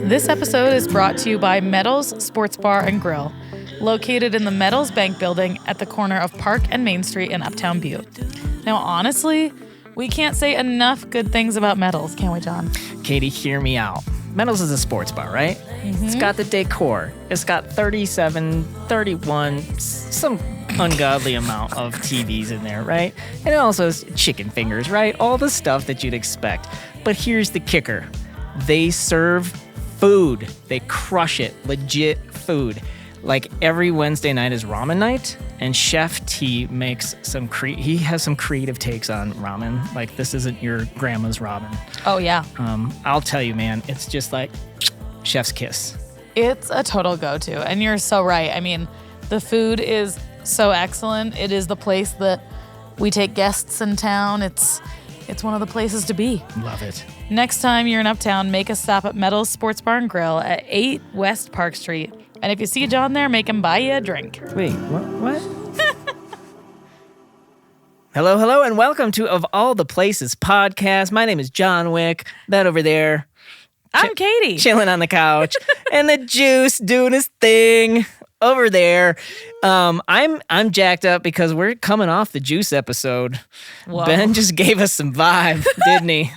This episode is brought to you by Meadows Sports Bar and Grill, located in the Meadows Bank Building at the corner of Park and Main Street in Uptown Butte. Now, honestly, we can't say enough good things about Meadows, can we, John? Katie, hear me out. Meadows is a sports bar, right? Mm-hmm. It's got the decor. It's got 37, 31, some ungodly amount of TVs in there, right? And it also has chicken fingers, right? All the stuff that you'd expect. But here's the kicker. They serve food. They crush it. Legit food. Like every Wednesday night is ramen night, and Chef T makes he has some creative takes on ramen. Like, this isn't your grandma's ramen. Oh, yeah. I'll tell you, man, it's just like chef's kiss. It's a total go-to, and you're so right. I mean, the food is so excellent. It is the place that we take guests in town. It's one of the places to be. Love it. Next time you're in Uptown, make a stop at Meadows Sports Bar and Grill at 8 West Park Street. And if you see John there, make him buy you a drink. Wait, what? Hello, and welcome to Of All the Places podcast. My name is John Wick. That over there. I'm Katie. Chilling on the couch. And the Juice doing his thing over there. I'm jacked up because we're coming off the Juice episode. Whoa. Ben just gave us some vibe, didn't he?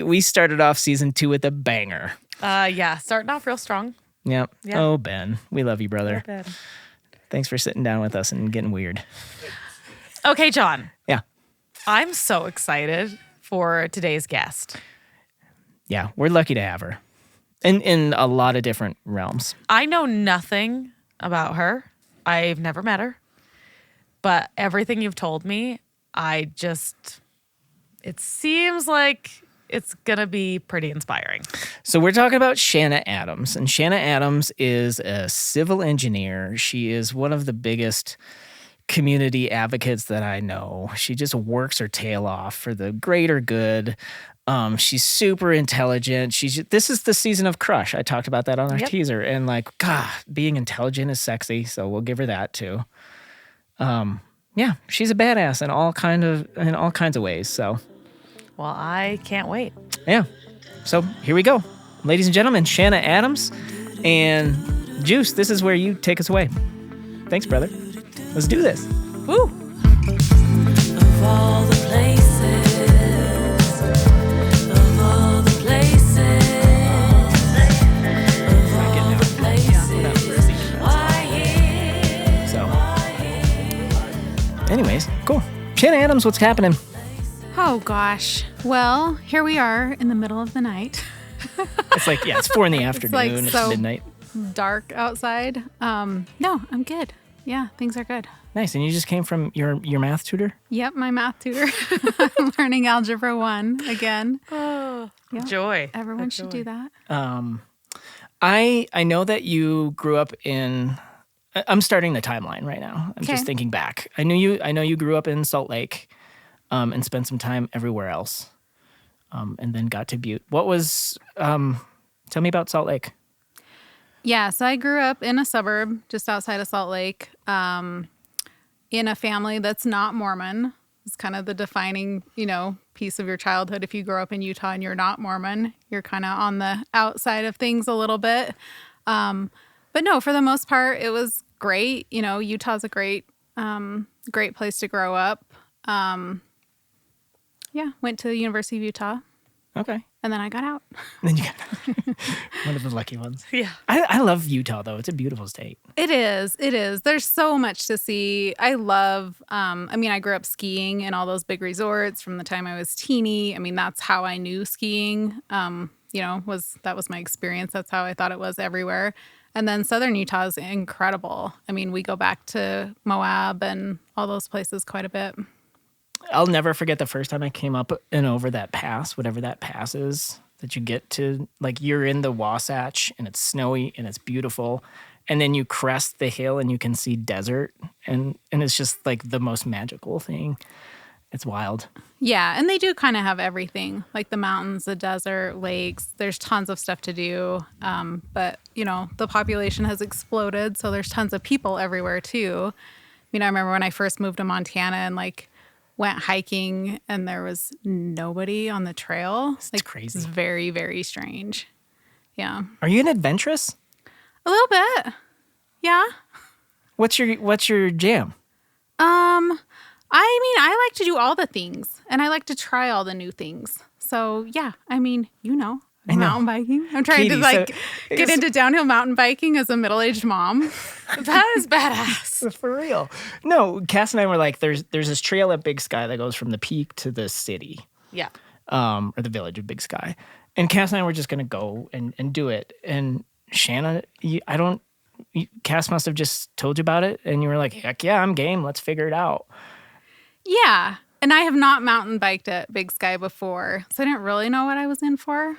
We started off season 2 with a banger. Yeah, starting off real strong. Yep. Yeah. Oh, Ben, we love you, brother. Yeah, Thanks for sitting down with us and getting weird. Okay, John. Yeah. I'm so excited for today's guest. Yeah, we're lucky to have her in a lot of different realms. I know nothing about her. I've never met her. But everything you've told me, it seems like it's going to be pretty inspiring. So we're talking about Shanna Adams. And Shanna Adams is a civil engineer. She is one of the biggest community advocates that I know. She just works her tail off for the greater good. She's super intelligent. This is the season of Crush. I talked about that on our teaser. And like, God, being intelligent is sexy. So we'll give her that too. Yeah, she's a badass in all kinds of ways. So. Well, I can't wait. Yeah. So here we go. Ladies and gentlemen, Shanna Adams and Juice, this is where you take us away. Thanks, brother. Let's do this. Woo! Of all the places, of all the places, of all the places, why here? So, anyways, cool. Shanna Adams, what's happening? Oh, gosh. Well, here we are in the middle of the night. It's like, it's 4 p.m. It's so midnight. Dark outside. No, I'm good. Yeah, things are good. Nice. And you just came from your math tutor? Yep, my math tutor. I'm learning Algebra 1 again. Oh, yep. Joy. Everyone should do that. I know that you grew up in... I'm starting the timeline right now. I'm just thinking back. I know you grew up in Salt Lake. And spent some time everywhere else, and then got to Butte. What was, tell me about Salt Lake. Yeah, so I grew up in a suburb just outside of Salt Lake, in a family that's not Mormon. It's kind of the defining, piece of your childhood. If you grow up in Utah and you're not Mormon, you're kind of on the outside of things a little bit. But no, for the most part, it was great. Utah's a great place to grow up. Yeah, went to the University of Utah. Okay. And then I got out. Then you got out. One of the lucky ones. Yeah. I love Utah, though. It's a beautiful state. It is. There's so much to see. I love, I grew up skiing in all those big resorts from the time I was teeny. I mean, that's how I knew skiing, that was my experience. That's how I thought it was everywhere. And then Southern Utah is incredible. I mean, we go back to Moab and all those places quite a bit. I'll never forget the first time I came up and over that pass, whatever that pass is that you get to. Like, you're in the Wasatch and it's snowy and it's beautiful. And then you crest the hill and you can see desert. And it's just like the most magical thing. It's wild. Yeah, and they do kind of have everything, like the mountains, the desert, lakes. There's tons of stuff to do. But, the population has exploded, so there's tons of people everywhere, too. I remember when I first moved to Montana and, went hiking and there was nobody on the trail. It's crazy. It's very, very strange. Yeah. Are you an adventurous? A little bit. Yeah. What's your jam? I mean, I like to do all the things and I like to try all the new things. So yeah, I mean, I know. mountain biking. I'm trying Katie, to like so- get into downhill mountain biking as a middle-aged mom. That is badass. For real. No, Cass and I were like, there's this trail at Big Sky that goes from the peak to the city, Yeah. or the village of Big Sky. And Cass and I were just going to go and do it. And Shanna, Cass must have just told you about it. And you were like, heck yeah, I'm game. Let's figure it out. Yeah. And I have not mountain biked at Big Sky before, so I didn't really know what I was in for.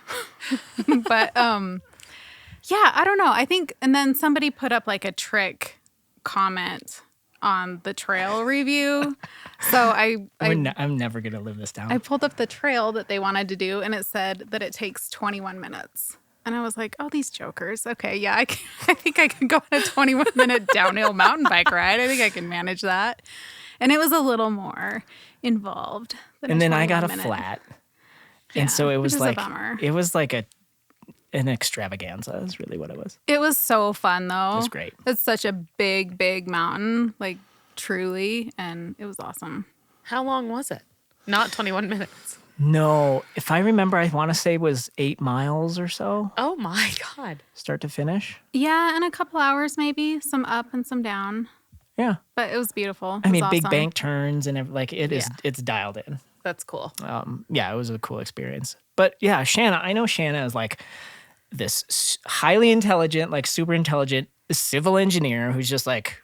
But yeah, I don't know. I think, and then somebody put up like a trick comment on the trail review. So I'm never going to live this down. I pulled up the trail that they wanted to do, and it said that it takes 21 minutes. And I was like, oh, these jokers. Okay, yeah, I think I can go on a 21-minute downhill mountain bike ride. I think I can manage that. And it was a little more involved. And then I got a 21-minute. flat. Yeah, And so it which was is a like, bummer. it was like an extravaganza is really what it was. It was so fun, though. It was great. It's such a big, big mountain, like truly, and it was awesome. How long was it? Not 21 minutes. No, if I remember, I want to say it was 8 miles or so, Oh my God. start to finish. Yeah, in a couple hours maybe, some up and some down. Yeah. But it was beautiful. I It mean, was big awesome. bank turns and like it is, Yeah. it's dialed in. That's cool. Yeah, it was a cool experience. But yeah, I know Shanna is like this highly intelligent, like super intelligent civil engineer who's just like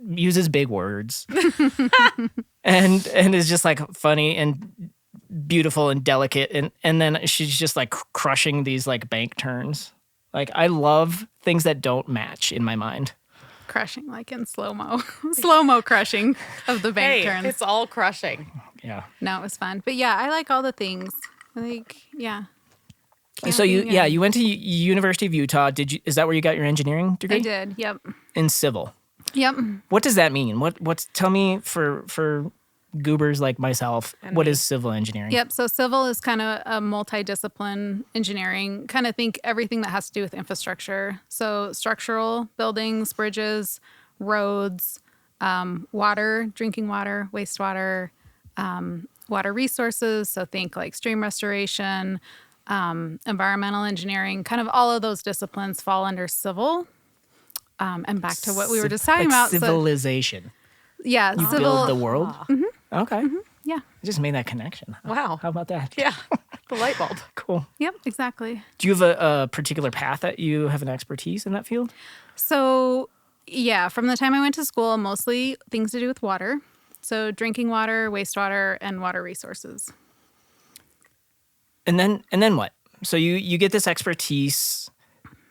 uses big words and is just like funny and beautiful and delicate. And then she's just like crushing these like bank turns. Like I love things that don't match in my mind. Crushing like in slow-mo. Slow-mo crushing of the bank turns. It's all crushing. Yeah. No, it was fun. But yeah, I like all the things. Like, yeah. So Camping and- you went to University of Utah. Is that where you got your engineering degree? I did. Yep. In civil. Yep. What does that mean? Tell me for goobers like myself, what is civil engineering? Yep. So civil is kind of a multidiscipline engineering. Kind of think everything that has to do with infrastructure. So structural, buildings, bridges, roads, water, drinking water, wastewater, water resources. So think like stream restoration, environmental engineering. Kind of all of those disciplines fall under civil. And back to what we were just talking about. Civilization. Yeah, You civil. build the world? Mm-hmm. Okay. Yeah. I just made that connection. Wow. How about that? Yeah. The light bulb. Cool. Yep. Exactly. Do you have a particular path that you have an expertise in that field? So, yeah, from the time I went to school, mostly things to do with water. So, drinking water, wastewater, and water resources. And then what? So you get this expertise,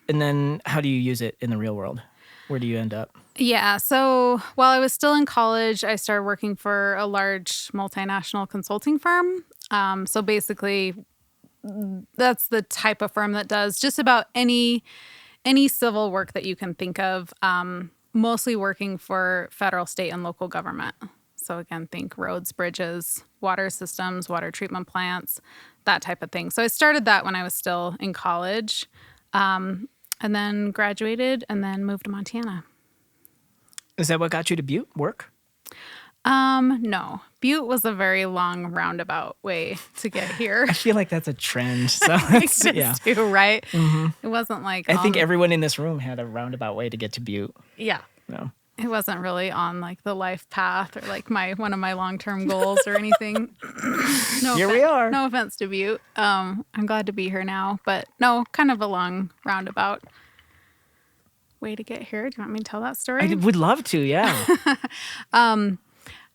and then how do you use it in the real world? Where do you end up? Yeah. So, while I was still in college, I started working for a large multinational consulting firm. So, basically, that's the type of firm that does just about any civil work that you can think of, mostly working for federal, state, and local government. So again, think roads, bridges, water systems, water treatment plants, that type of thing. So I started that when I was still in college, and then graduated and then moved to Montana. Is that what got you to Butte work? No, Butte was a very long roundabout way to get here. I feel like that's a trend. So It it's, is yeah. too, right? It wasn't like I think everyone in this room had a roundabout way to get to Butte. Yeah. No. it wasn't really on like the life path or like one of my long-term goals or anything. Here we are. No offense to Butte. I'm glad to be here now, but no, kind of a long roundabout way to get here. Do you want me to tell that story? I would love to, yeah.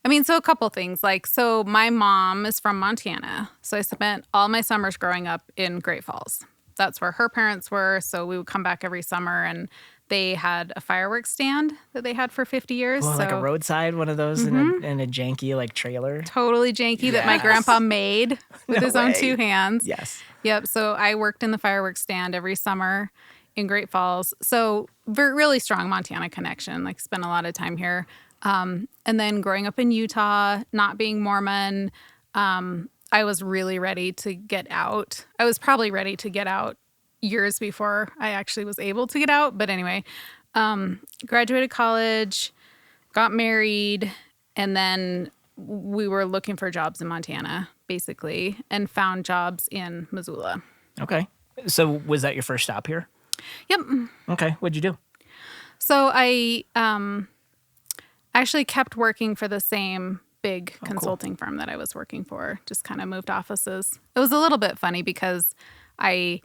I mean, so a couple things. So my mom is from Montana. So I spent all my summers growing up in Great Falls. That's where her parents were. So we would come back every summer, and they had a fireworks stand that they had for 50 years. Well, so like a roadside, one of those in a janky like trailer. totally janky that my Yes. grandpa made with No his own way. 2 hands. Yes. Yep. So I worked in the fireworks stand every summer in Great Falls. So really strong Montana connection. Like spent a lot of time here. And then growing up in Utah, not being Mormon, I was really ready to get out. I was probably ready to get out years before I actually was able to get out. But anyway, graduated college, got married, and then we were looking for jobs in Montana, basically, and found jobs in Missoula. Okay. So was that your first stop here? Yep. Okay. What'd you do? So I actually kept working for the same big consulting firm that I was working for, just kind of moved offices. It was a little bit funny because I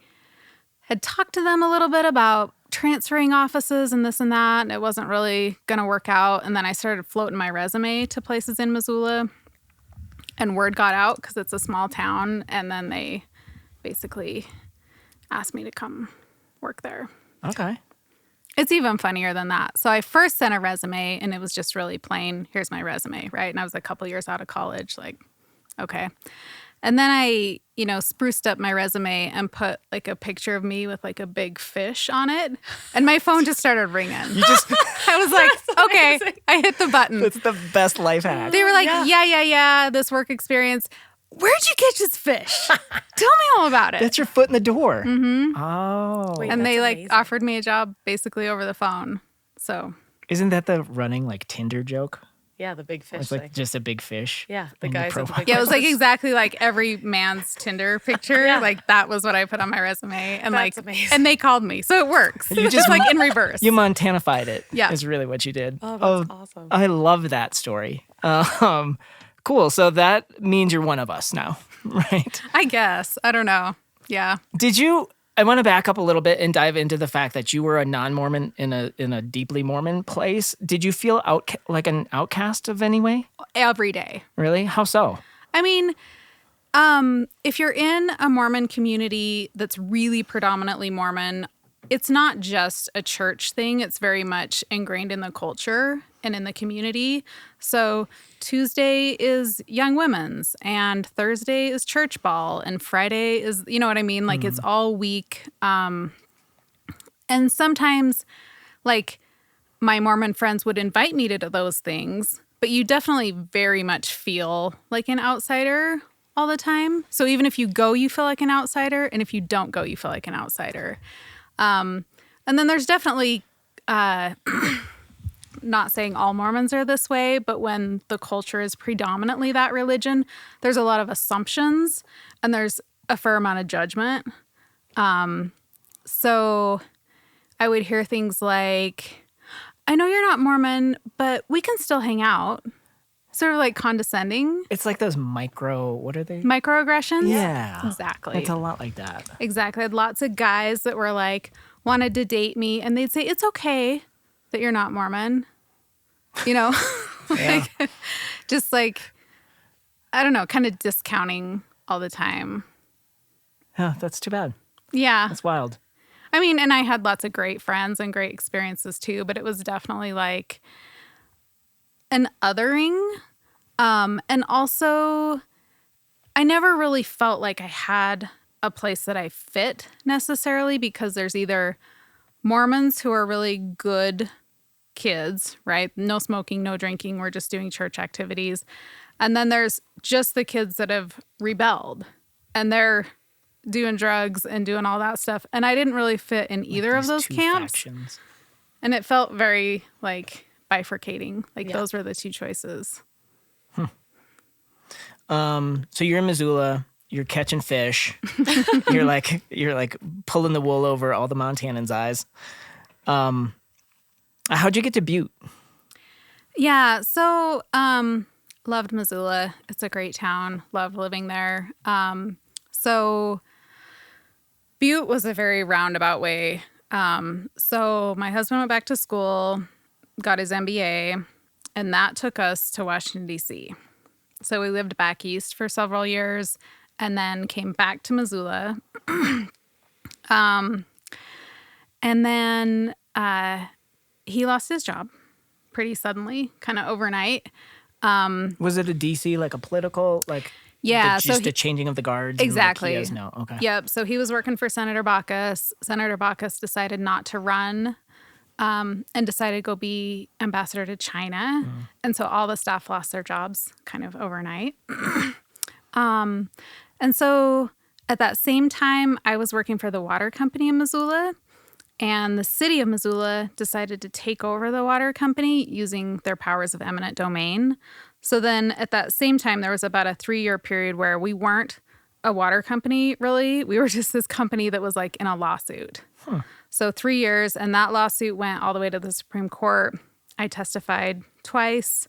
had talked to them a little bit about transferring offices and this and that, and it wasn't really going to work out. And then I started floating my resume to places in Missoula, and word got out because it's a small town, and then they basically asked me to come work there. Okay. It's even funnier than that. So I first sent a resume, and it was just really plain, here's my resume, right? And I was a couple years out of college, like, okay. And then I, spruced up my resume and put like a picture of me with like a big fish on it. And my phone just started ringing. I was like, okay, I hit the button. That's the best life hack. They were like, yeah, this work experience. Where'd you catch this fish? Tell me all about it. That's your foot in the door. Mm-hmm. Oh. Wait, And that's they amazing. offered me a job basically over the phone. So Isn't that the running like Tinder joke? Yeah, the big fish It's thing. like just a big fish. Yeah, the in your guys with the profile. big yeah, it was like fishes. exactly like every man's Tinder picture. Yeah. Like that was what I put on my resume. And That's like amazing. and they called me. So it works. You It's just- just like in reverse. You Montanified it. Yeah. Is really what you did. Oh, that's awesome. I love that story. Cool. So that means you're one of us now, right? I guess. I don't know. Yeah. I want to back up a little bit and dive into the fact that you were a non-Mormon in a deeply Mormon place. Did you feel like an outcast of any way? Every day. Really? How so? I mean, if you're in a Mormon community that's really predominantly Mormon, it's not just a church thing. It's very much ingrained in the culture and in the community. So Tuesday is Young Women's, and Thursday is church ball, and Friday is, you know what I mean? Like it's all week. And sometimes, like, my Mormon friends would invite me to those things, but you definitely very much feel like an outsider all the time. So even if you go, you feel like an outsider, and if you don't go, you feel like an outsider. And then there's definitely, not saying all Mormons are this way, but when the culture is predominantly that religion, there's a lot of assumptions and there's a fair amount of judgment. So I would hear things like, I know you're not Mormon, but we can still hang out. Sort of like condescending. It's like those what are they? Microaggressions? Yeah. Exactly. It's a lot like that. Exactly. I had lots of guys that were like, wanted to date me, and they'd say, it's okay that you're not Mormon. Yeah. Just like, I don't know, kind of discounting all the time. Yeah, that's too bad. Yeah. That's wild. I mean, and I had lots of great friends and great experiences too, but it was definitely like an othering. And also, I never really felt like I had a place that I fit necessarily, because there's either Mormons who are really good kids, right? No smoking, no drinking. We're just doing church activities. And then there's just the kids that have rebelled and they're doing drugs and doing all that stuff. And I didn't really fit in either of These those two camps. factions. And it felt very like bifurcating. Like Yeah. those were the two choices. So you're in Missoula. You're catching fish. you're like pulling the wool over all the Montanans' eyes. How'd you get to Butte? Yeah. So, loved Missoula. It's a great town. Loved living there. So Butte was a very roundabout way. So my husband went back to school, got his MBA, and that took us to Washington, D.C. So we lived back east for several years and then came back to Missoula. And then he lost his job pretty suddenly, kind of overnight. Was it a DC, like a political, like Yeah, just so a changing of the guards? and, like, exactly. he has no, okay. Yep. So he was working for Senator Baucus. Senator Baucus decided not to run and decided to go be ambassador to China. And so all the staff lost their jobs kind of overnight. And so at that same time, I was working for the water company in Missoula, and the city of Missoula decided to take over the water company using their powers of eminent domain. So then at that same time, there was about a 3-year period where we weren't a water company, really. We were just this company that was like in a lawsuit. So 3 years, and that lawsuit went all the way to the Supreme Court. I testified twice.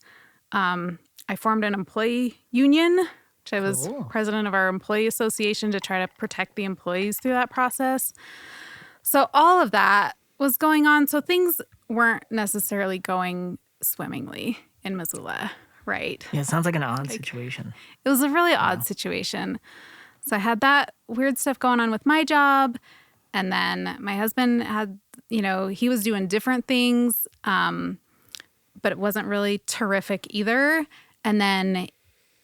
I formed an employee union, which I was president of our employee association to try to protect the employees through that process. So all of that was going on. So things weren't necessarily going swimmingly in Missoula, right? Yeah, it sounds like an odd situation. It was a really odd situation. So I had that weird stuff going on with my job. And then my husband had, he was doing different things, but it wasn't really terrific either. And then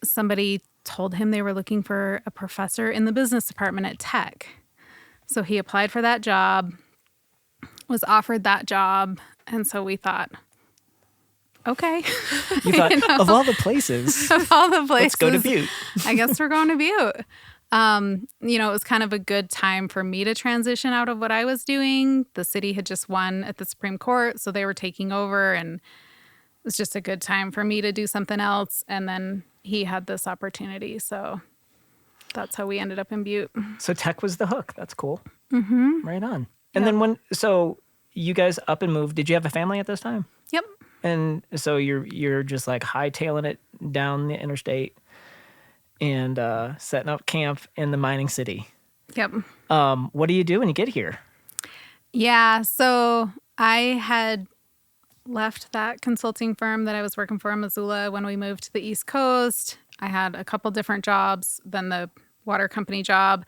somebody told him they were looking for a professor in the business department at Tech. So he applied for that job, was offered that job. And so we thought, okay. You thought, of all the places, let's go to Butte. I guess we're going to Butte. It was kind of a good time for me to transition out of what I was doing. The city had just won at the Supreme Court, so they were taking over, and it was just a good time for me to do something else. And then he had this opportunity, so that's how we ended up in Butte. So Tech was the hook. That's cool. Mm-hmm. Right on. And then so you guys up and moved. Did you have a family at this time? Yep. And so you're just like hightailing it down the interstate and setting up camp in the mining city. Yep. What do you do when you get here? Yeah, so I had left that consulting firm that I was working for in Missoula when we moved to the East Coast. I had a couple different jobs than the water company job.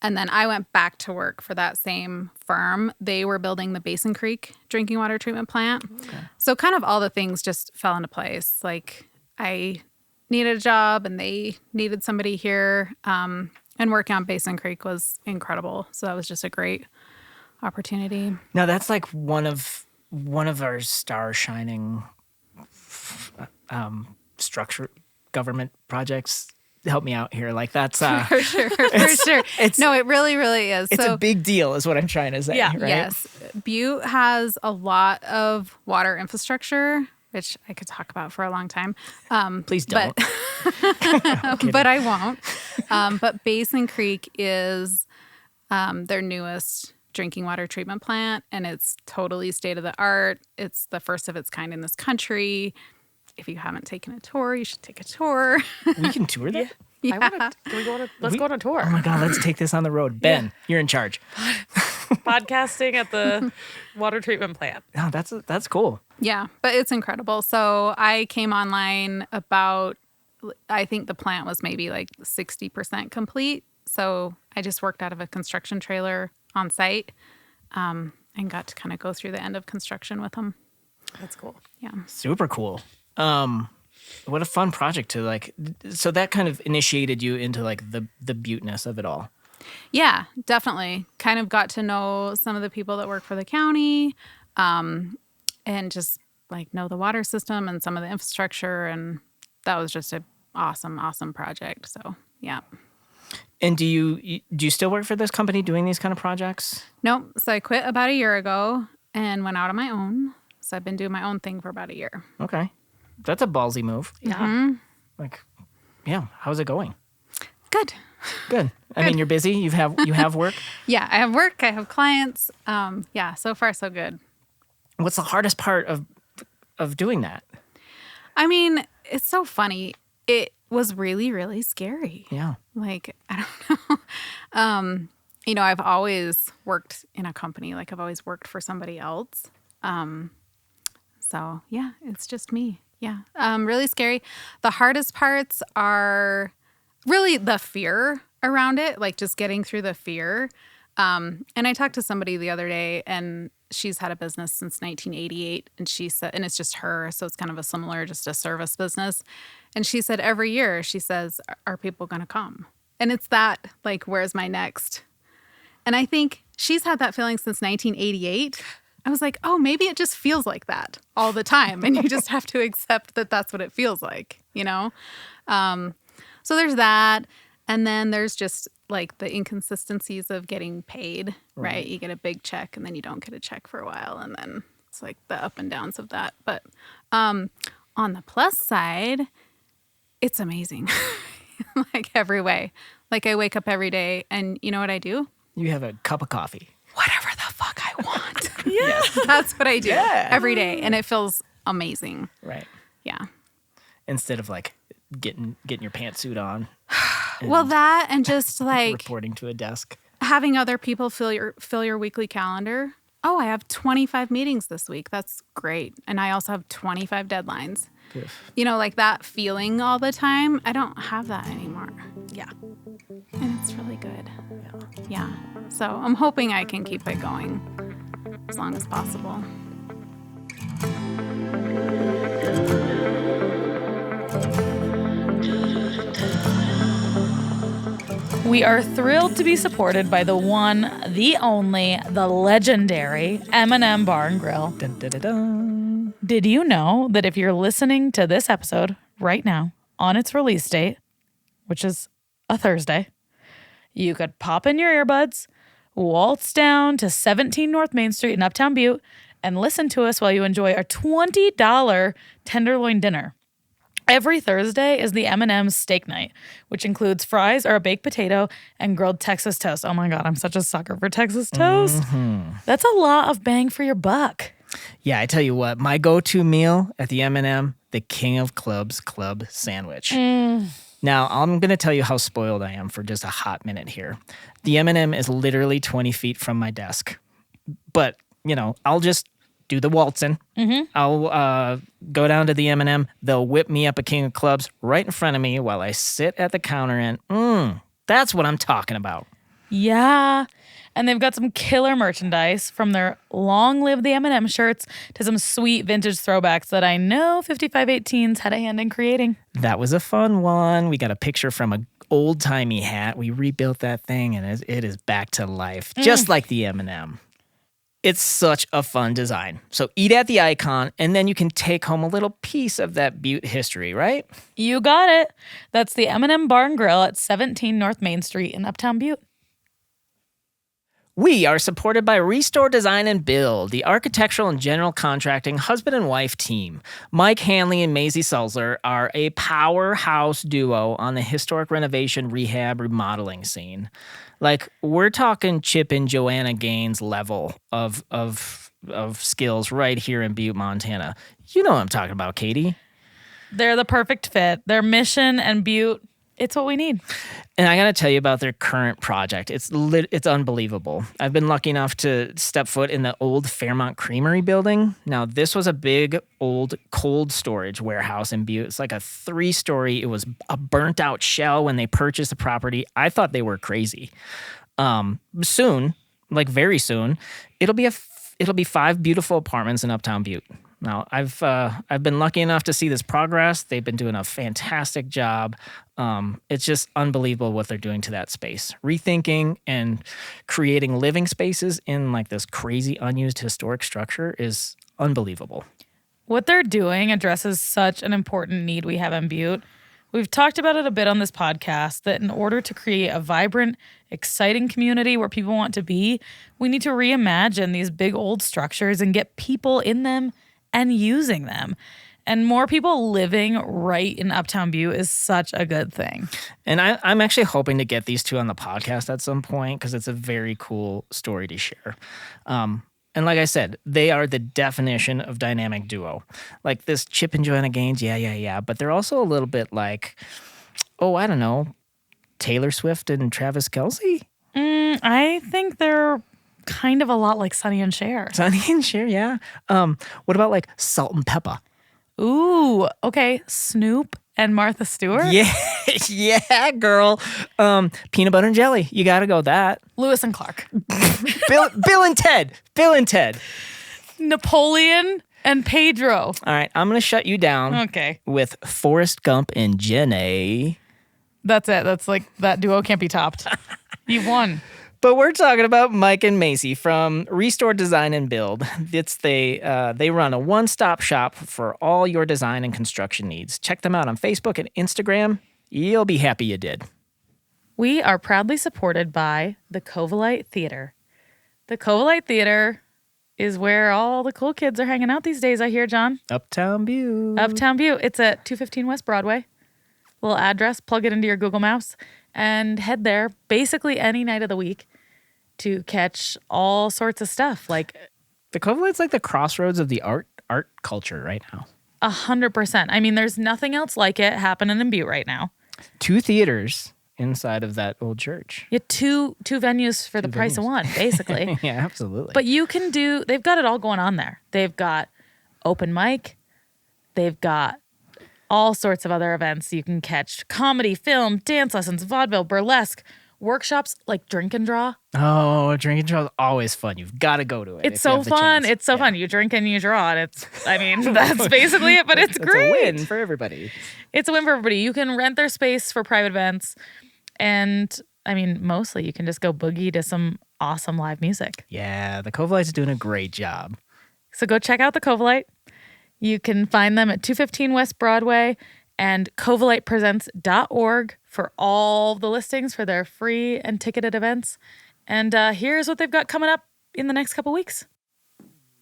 And then I went back to work for that same firm. They were building the Basin Creek drinking water treatment plant. Okay. So kind of all the things just fell into place. Like I needed a job and they needed somebody here. And working on Basin Creek was incredible. So that was just a great opportunity. Now that's like one of our star shining structure government projects. Help me out here. Like that's for sure. No, it really, really is. It's a big deal is what I'm trying to say. Yeah. Right? Yes. Butte has a lot of water infrastructure, which I could talk about for a long time. Please don't. But I won't. But Basin Creek is their newest drinking water treatment plant, and it's totally state of the art. It's the first of its kind in this country. If you haven't taken a tour, you should take a tour. We can tour that? Yeah. Let's go on a tour. Oh my God, let's take this on the road. Ben, you're in charge. Podcasting at the water treatment plant. Oh, that's cool. Yeah, but it's incredible. So I came online about, I think the plant was maybe like 60% complete. So I just worked out of a construction trailer on site and got to kind of go through the end of construction with them. That's cool. Yeah. Super cool. What a fun project to like. So that kind of initiated you into like the Butte-ness of it all. Yeah, definitely. Kind of got to know some of the people that work for the county, and just like know the water system and some of the infrastructure, and that was just an awesome project. So yeah. And do you still work for this company doing these kind of projects? Nope. So I quit about a year ago and went out on my own. So I've been doing my own thing for about a year. Okay. That's a ballsy move. Yeah. Mm-hmm. Like, yeah. How's it going? Good. I mean, you're busy. You have work. Yeah, I have work. I have clients. Yeah, so far so good. What's the hardest part of doing that? I mean, it's so funny. It was really, really scary. Yeah. Like, I don't know. I've always worked in a company. Like, I've always worked for somebody else. So yeah, it's just me. Yeah. Really scary. The hardest parts are really the fear around it, like just getting through the fear. And I talked to somebody the other day, and she's had a business since 1988, and she said, and it's just her, so it's kind of a similar, just a service business. And she said every year, she says, are people going to come? And it's that, like, where's my next? And I think she's had that feeling since 1988. I was like, oh, maybe it just feels like that all the time. And you just have to accept that that's what it feels like, you know? So there's that. And then there's just like the inconsistencies of getting paid, right? You get a big check and then you don't get a check for a while. And then it's like the up and downs of that. But on the plus side, it's amazing. Like every way. Like I wake up every day and you know what I do? You have a cup of coffee. Whatever the fuck I want. Yes, that's what I do every day. And it feels amazing. Right. Yeah. Instead of like getting your pantsuit on. Well, that and just like reporting to a desk. having other people fill your weekly calendar. Oh, I have 25 meetings this week. That's great. And I also have 25 deadlines. Oof. You know, like that feeling all the time. I don't have that anymore. Yeah. And it's really good. Yeah. So I'm hoping I can keep it going as long as possible. We are thrilled to be supported by the one, the only, the legendary M&M Bar and Grill. Dun, dun, dun, dun. Did you know that if you're listening to this episode right now on its release date, which is a Thursday, you could pop in your earbuds, waltz down to 17 North Main Street in Uptown Butte, and listen to us while you enjoy our $20 tenderloin dinner. Every Thursday is the M&M's steak night, which includes fries or a baked potato and grilled Texas toast. Oh my God, I'm such a sucker for Texas toast. That's a lot of bang for your buck. Yeah, I tell you what, my go-to meal at the M&M, the King of Clubs Club Sandwich. Now, I'm going to tell you how spoiled I am for just a hot minute here. The M&M is literally 20 feet from my desk. But, you know, I'll just do the waltzing. I'll go down to the M&M. They'll whip me up a King of Clubs right in front of me while I sit at the counter and, that's what I'm talking about. Yeah. And they've got some killer merchandise from their Long Live the M&M shirts to some sweet vintage throwbacks that I know 5518s had a hand in creating. That was a fun one. We got a picture from an old-timey hat. We rebuilt that thing, and it is back to life, just like the M&M. It's such a fun design. So eat at the icon, and then you can take home a little piece of that Butte history, right? You got it. That's the M&M Bar and Grill at 17 North Main Street in Uptown Butte. We are supported by Restore Design and Build, the architectural and general contracting husband and wife team. Mike Hanley and Maisie Sulzer are a powerhouse duo on the historic renovation, rehab, remodeling scene. Like, we're talking Chip and Joanna Gaines level of skills right here in Butte, Montana. You know what I'm talking about, Katie. They're the perfect fit. Their mission and Butte, it's what we need. And I got to tell you about their current project. It's unbelievable. I've been lucky enough to step foot in the old Fairmont Creamery building. Now, this was a big, old cold storage warehouse in Butte. It's like a 3-story. It was a burnt-out shell when they purchased the property. I thought they were crazy. Soon, like very soon, it'll be 5 beautiful apartments in Uptown Butte. Now, I've been lucky enough to see this progress. They've been doing a fantastic job. It's just unbelievable what they're doing to that space. Rethinking and creating living spaces in like this crazy unused historic structure is unbelievable. What they're doing addresses such an important need we have in Butte. We've talked about it a bit on this podcast that in order to create a vibrant, exciting community where people want to be, we need to reimagine these big old structures and get people in them and using them. And more people living right in Uptown Butte is such a good thing. And I'm actually hoping to get these two on the podcast at some point because it's a very cool story to share. And like I said, they are the definition of dynamic duo. Like this Chip and Joanna Gaines, yeah. But they're also a little bit like, I don't know, Taylor Swift and Travis Kelce? I think they're kind of a lot like Sonny and Cher. Sonny and Cher, yeah. What about like Salt and Pepper? Ooh, okay. Snoop and Martha Stewart? Yeah, girl. Peanut butter and jelly. You got to go that. Lewis and Clark. Bill and Ted. Napoleon and Pedro. All right, I'm going to shut you down. Okay. With Forrest Gump and Jenny. That's it. That's like, that duo can't be topped. You've won. But we're talking about Mike and Maisie from Restore Design and Build. They run a one-stop shop for all your design and construction needs. Check them out on Facebook and Instagram. You'll be happy you did. We are proudly supported by the Covalite Theater. The Covalite Theater is where all the cool kids are hanging out these days, I hear, John. Uptown Butte. Uptown Butte. It's at 215 West Broadway. Little address, plug it into your Google Maps, and head there basically any night of the week to catch all sorts of stuff. Like The Covalite's like the crossroads of the art culture right now. 100%. I mean, there's nothing else like it happening in Butte right now. 2 theaters inside of that old church. You have two venues for the price of one, basically. Yeah, absolutely. But you can they've got it all going on there. They've got open mic. They've got all sorts of other events you can catch. Comedy, film, dance lessons, vaudeville, burlesque, workshops like drink and draw. Oh, drink and draw is always fun. You've got to go to it. It's so fun. It's so fun. You drink and you draw, and that's basically it, but it's great. It's a win for everybody. It's a win for everybody. You can rent their space for private events, and I mean, mostly you can just go boogie to some awesome live music. Yeah, the Covalite's doing a great job. So go check out the Covalite. You can find them at 215 West Broadway and covalitepresents.org for all the listings for their free and ticketed events. And here's what they've got coming up in the next couple weeks.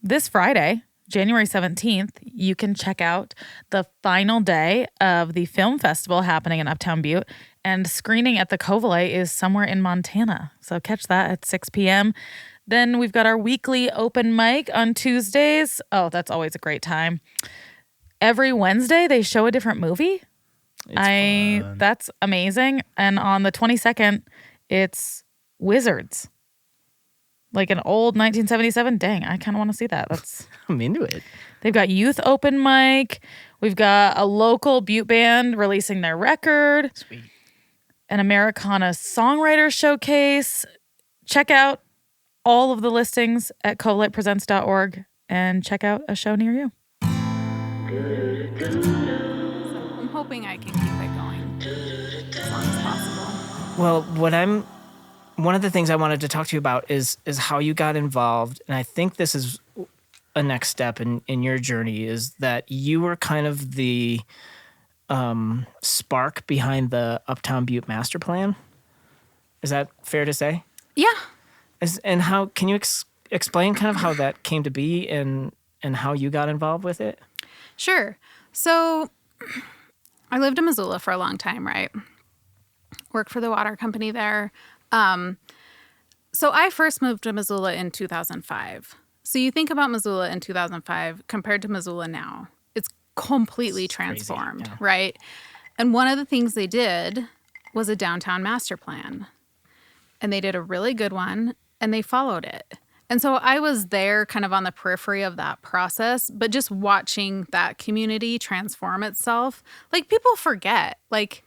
This Friday, January 17th, you can check out the final day of the film festival happening in Uptown Butte, and screening at the Covalite is somewhere in Montana. So catch that at 6 p.m. Then we've got our weekly open mic on Tuesdays. Oh, that's always a great time. Every Wednesday, they show a different movie. Fun. That's amazing. And on the 22nd, it's Wizards. Like an old 1977. Dang, I kind of want to see that. I'm into it. They've got youth open mic. We've got a local Butte band releasing their record. Sweet. An Americana songwriter showcase. Check out all of the listings at covalitepresents.org and check out a show near you. I'm hoping I can keep it going as long as possible. Well, one of the things I wanted to talk to you about is how you got involved, and I think this is a next step in your journey, is that you were kind of the spark behind the Uptown Butte Master Plan. Is that fair to say? Yeah. And how can you explain kind of how that came to be and how you got involved with it? Sure. So I lived in Missoula for a long time, right? Worked for the water company there. So I first moved to Missoula in 2005. So you think about Missoula in 2005 compared to Missoula now, it's completely transformed, yeah. right? And one of the things they did was a downtown master plan. And they did a really good one, and they followed it. And so I was there kind of on the periphery of that process, but just watching that community transform itself. Like, people forget, like,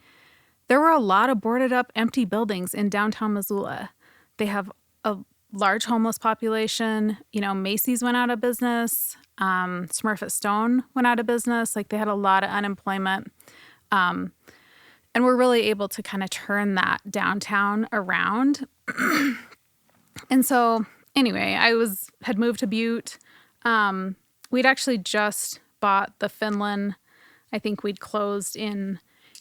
there were a lot of boarded up empty buildings in downtown Missoula. They have a large homeless population. You know, Macy's went out of business. Smurfit Stone went out of business. Like, they had a lot of unemployment. And we're really able to kind of turn that downtown around. And so anyway, had moved to Butte. We'd actually just bought the Finlen. I think we'd closed in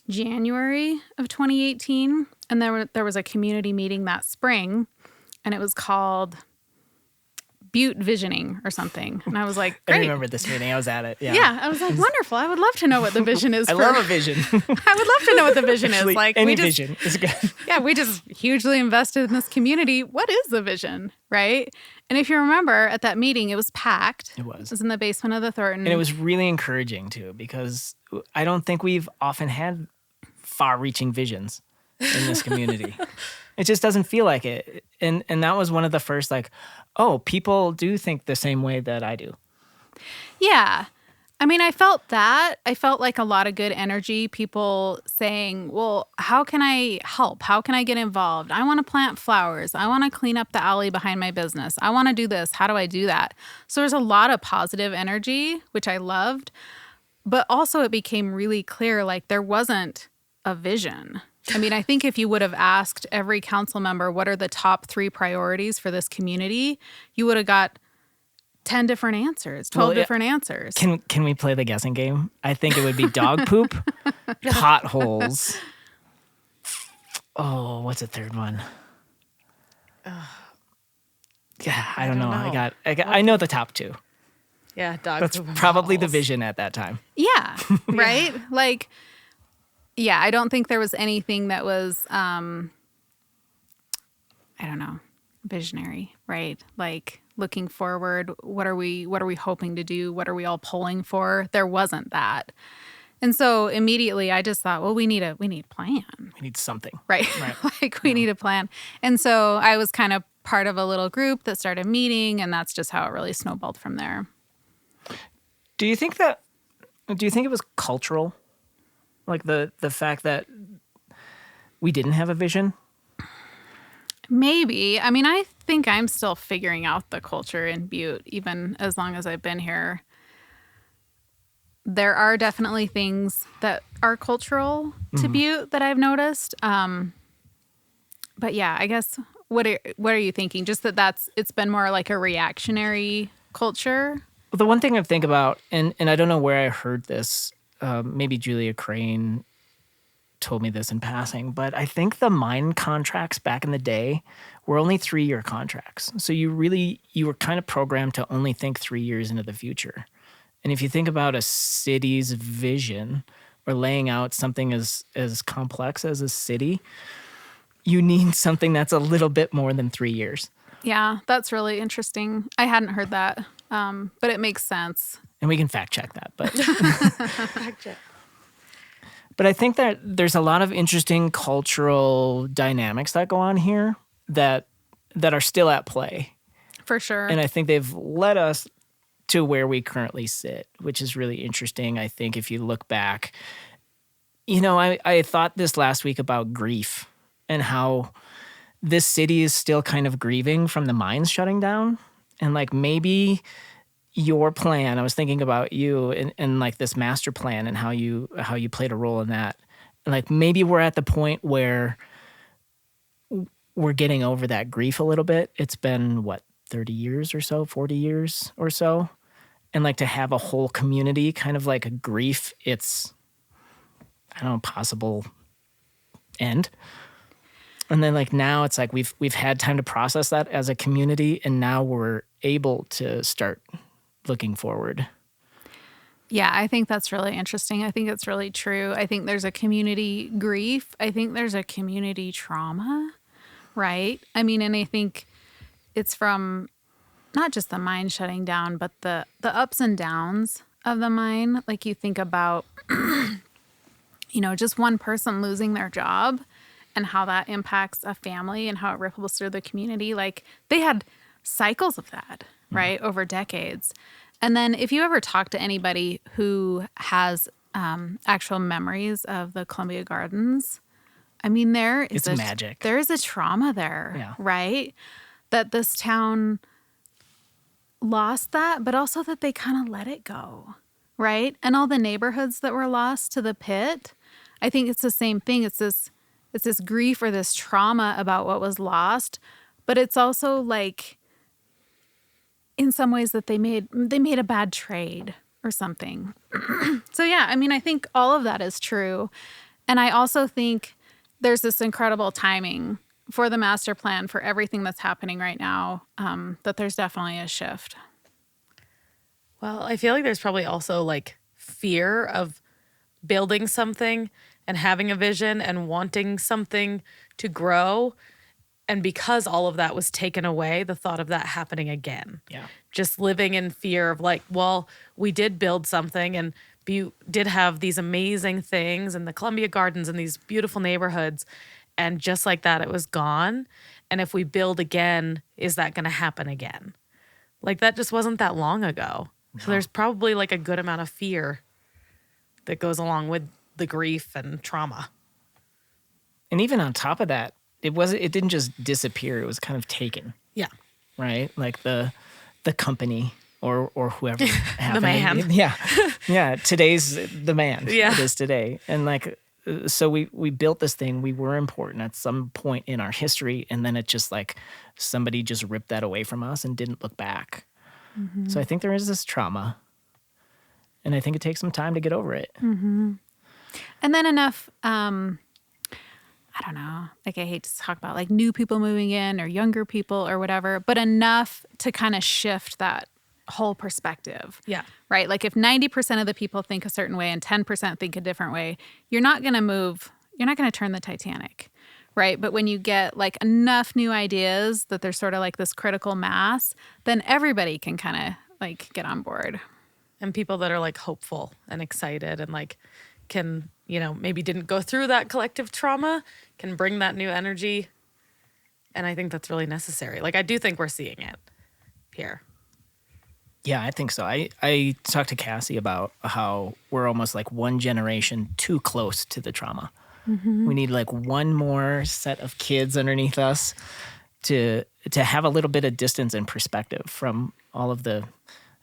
January of 2018. And there was a community meeting that spring, and it was called Butte Visioning or something. And I was like, great. I remember this meeting. I was at it. Yeah. Yeah, I was like, wonderful. I would love to know what the vision is. I love a vision. I would love to know what the vision Actually, is. Like, any vision is good. Yeah, we just hugely invested in this community. What is the vision, right? And if you remember at that meeting, it was packed. It was. It was in the basement of the Thornton. And it was really encouraging, too, because I don't think we've often had far-reaching visions in this community. It just doesn't feel like it. And that was one of the first, like, oh, people do think the same way that I do. Yeah. I mean, I felt that. I felt like a lot of good energy, people saying, well, how can I help? How can I get involved? I want to plant flowers. I want to clean up the alley behind my business. I want to do this. How do I do that? So there's a lot of positive energy, which I loved. But also it became really clear, like, there wasn't a vision. I mean, I think if you would have asked every council member, what are the top 3 priorities for this community, you would have got 10 different answers, 12 different answers. Can we play the guessing game? I think it would be dog poop, potholes, Oh, what's the third one? Yeah, I don't know. I know the top two. Yeah, dog That's poop and probably the balls. vision at that time. Yeah, right? Like, yeah, I don't think there was anything that was, I don't know, visionary, right? Like looking forward, what are we hoping to do? What are we all pulling for? There wasn't that. And so immediately I just thought, well, we need a plan, We need something. right? Right. Like we need a plan. And so I was kind of part of a little group that started meeting, and that's just how it really snowballed from there. Do you think it was cultural? Like the fact that we didn't have a vision? Maybe. I mean, I think I'm still figuring out the culture in Butte, even as long as I've been here. There are definitely things that are cultural to Butte that I've noticed. But yeah, I guess what are you thinking? Just it's been more like a reactionary culture. The one thing I think about, and I don't know where I heard this, maybe Julia Crane told me this in passing, but I think the mine contracts back in the day were only 3-year contracts. So you were kind of programmed to only think 3 years into the future. And if you think about a city's vision or laying out something as complex as a city, you need something that's a little bit more than 3 years. Yeah, that's really interesting. I hadn't heard that, but it makes sense. And we can fact check that, but but I think that there's a lot of interesting cultural dynamics that go on here that are still at play. For sure. And I think they've led us to where we currently sit, which is really interesting. I think if you look back, I thought this last week about grief and how this city is still kind of grieving from the mines shutting down. And like maybe your plan, I was thinking about you and like this master plan and how you played a role in that. And like maybe we're at the point where we're getting over that grief a little bit. It's been 30 years or so, 40 years or so. And like to have a whole community kind of like a grief, it's, I don't know, possible end. And then like now it's like we've had time to process that as a community, and now we're able to start looking forward. Yeah, I think that's really interesting. I think it's really true. I think there's a community grief. I think there's a community trauma, right? I mean, and I think it's from not just the mine shutting down, but the ups and downs of the mine. Like you think about, just one person losing their job and how that impacts a family and how it ripples through the community. Like they had cycles of that, right, over decades. And then if you ever talk to anybody who has actual memories of the Columbia Gardens, I mean, It's magic. There is a trauma there, right? That this town lost that, but also that they kind of let it go, right? And all the neighborhoods that were lost to the pit, I think it's the same thing. It's this grief or this trauma about what was lost, but it's also like in some ways that they made a bad trade or something. So yeah, I mean, I think all of that is true. And I also think there's this incredible timing for the master plan, for everything that's happening right now, that there's definitely a shift. Well, I feel like there's probably also like fear of building something and having a vision and wanting something to grow. And because all of that was taken away, the thought of that happening again. Yeah. Just living in fear of like, well, we did build something and Butte did have these amazing things and the Columbia Gardens and these beautiful neighborhoods. And just like that, it was gone. And if we build again, is that going to happen again? Like that just wasn't that long ago. No. So there's probably like a good amount of fear that goes along with the grief and trauma. And even on top of that, it didn't just disappear. It was kind of taken. Yeah. Right? Like the company or whoever happened. The man. Yeah. Yeah. Today's the man. Yeah. It is today. And like, so we built this thing. We were important at some point in our history. And then it just like somebody just ripped that away from us and didn't look back. Mm-hmm. So I think there is this trauma. And I think it takes some time to get over it. Mm-hmm. And then enough I don't know, like I hate to talk about like new people moving in or younger people or whatever, but enough to kind of shift that whole perspective. Yeah. Right? Like if 90% of the people think a certain way and 10% think a different way, you're not going to turn the Titanic. Right? But when you get like enough new ideas that there's sort of like this critical mass, then everybody can kind of like get on board. And people that are like hopeful and excited and like can, maybe didn't go through that collective trauma can bring that new energy. And I think that's really necessary. Like, I do think we're seeing it here. Yeah, I think so. I talked to Cassie about how we're almost like one generation too close to the trauma. Mm-hmm. We need like one more set of kids underneath us to have a little bit of distance and perspective from all of the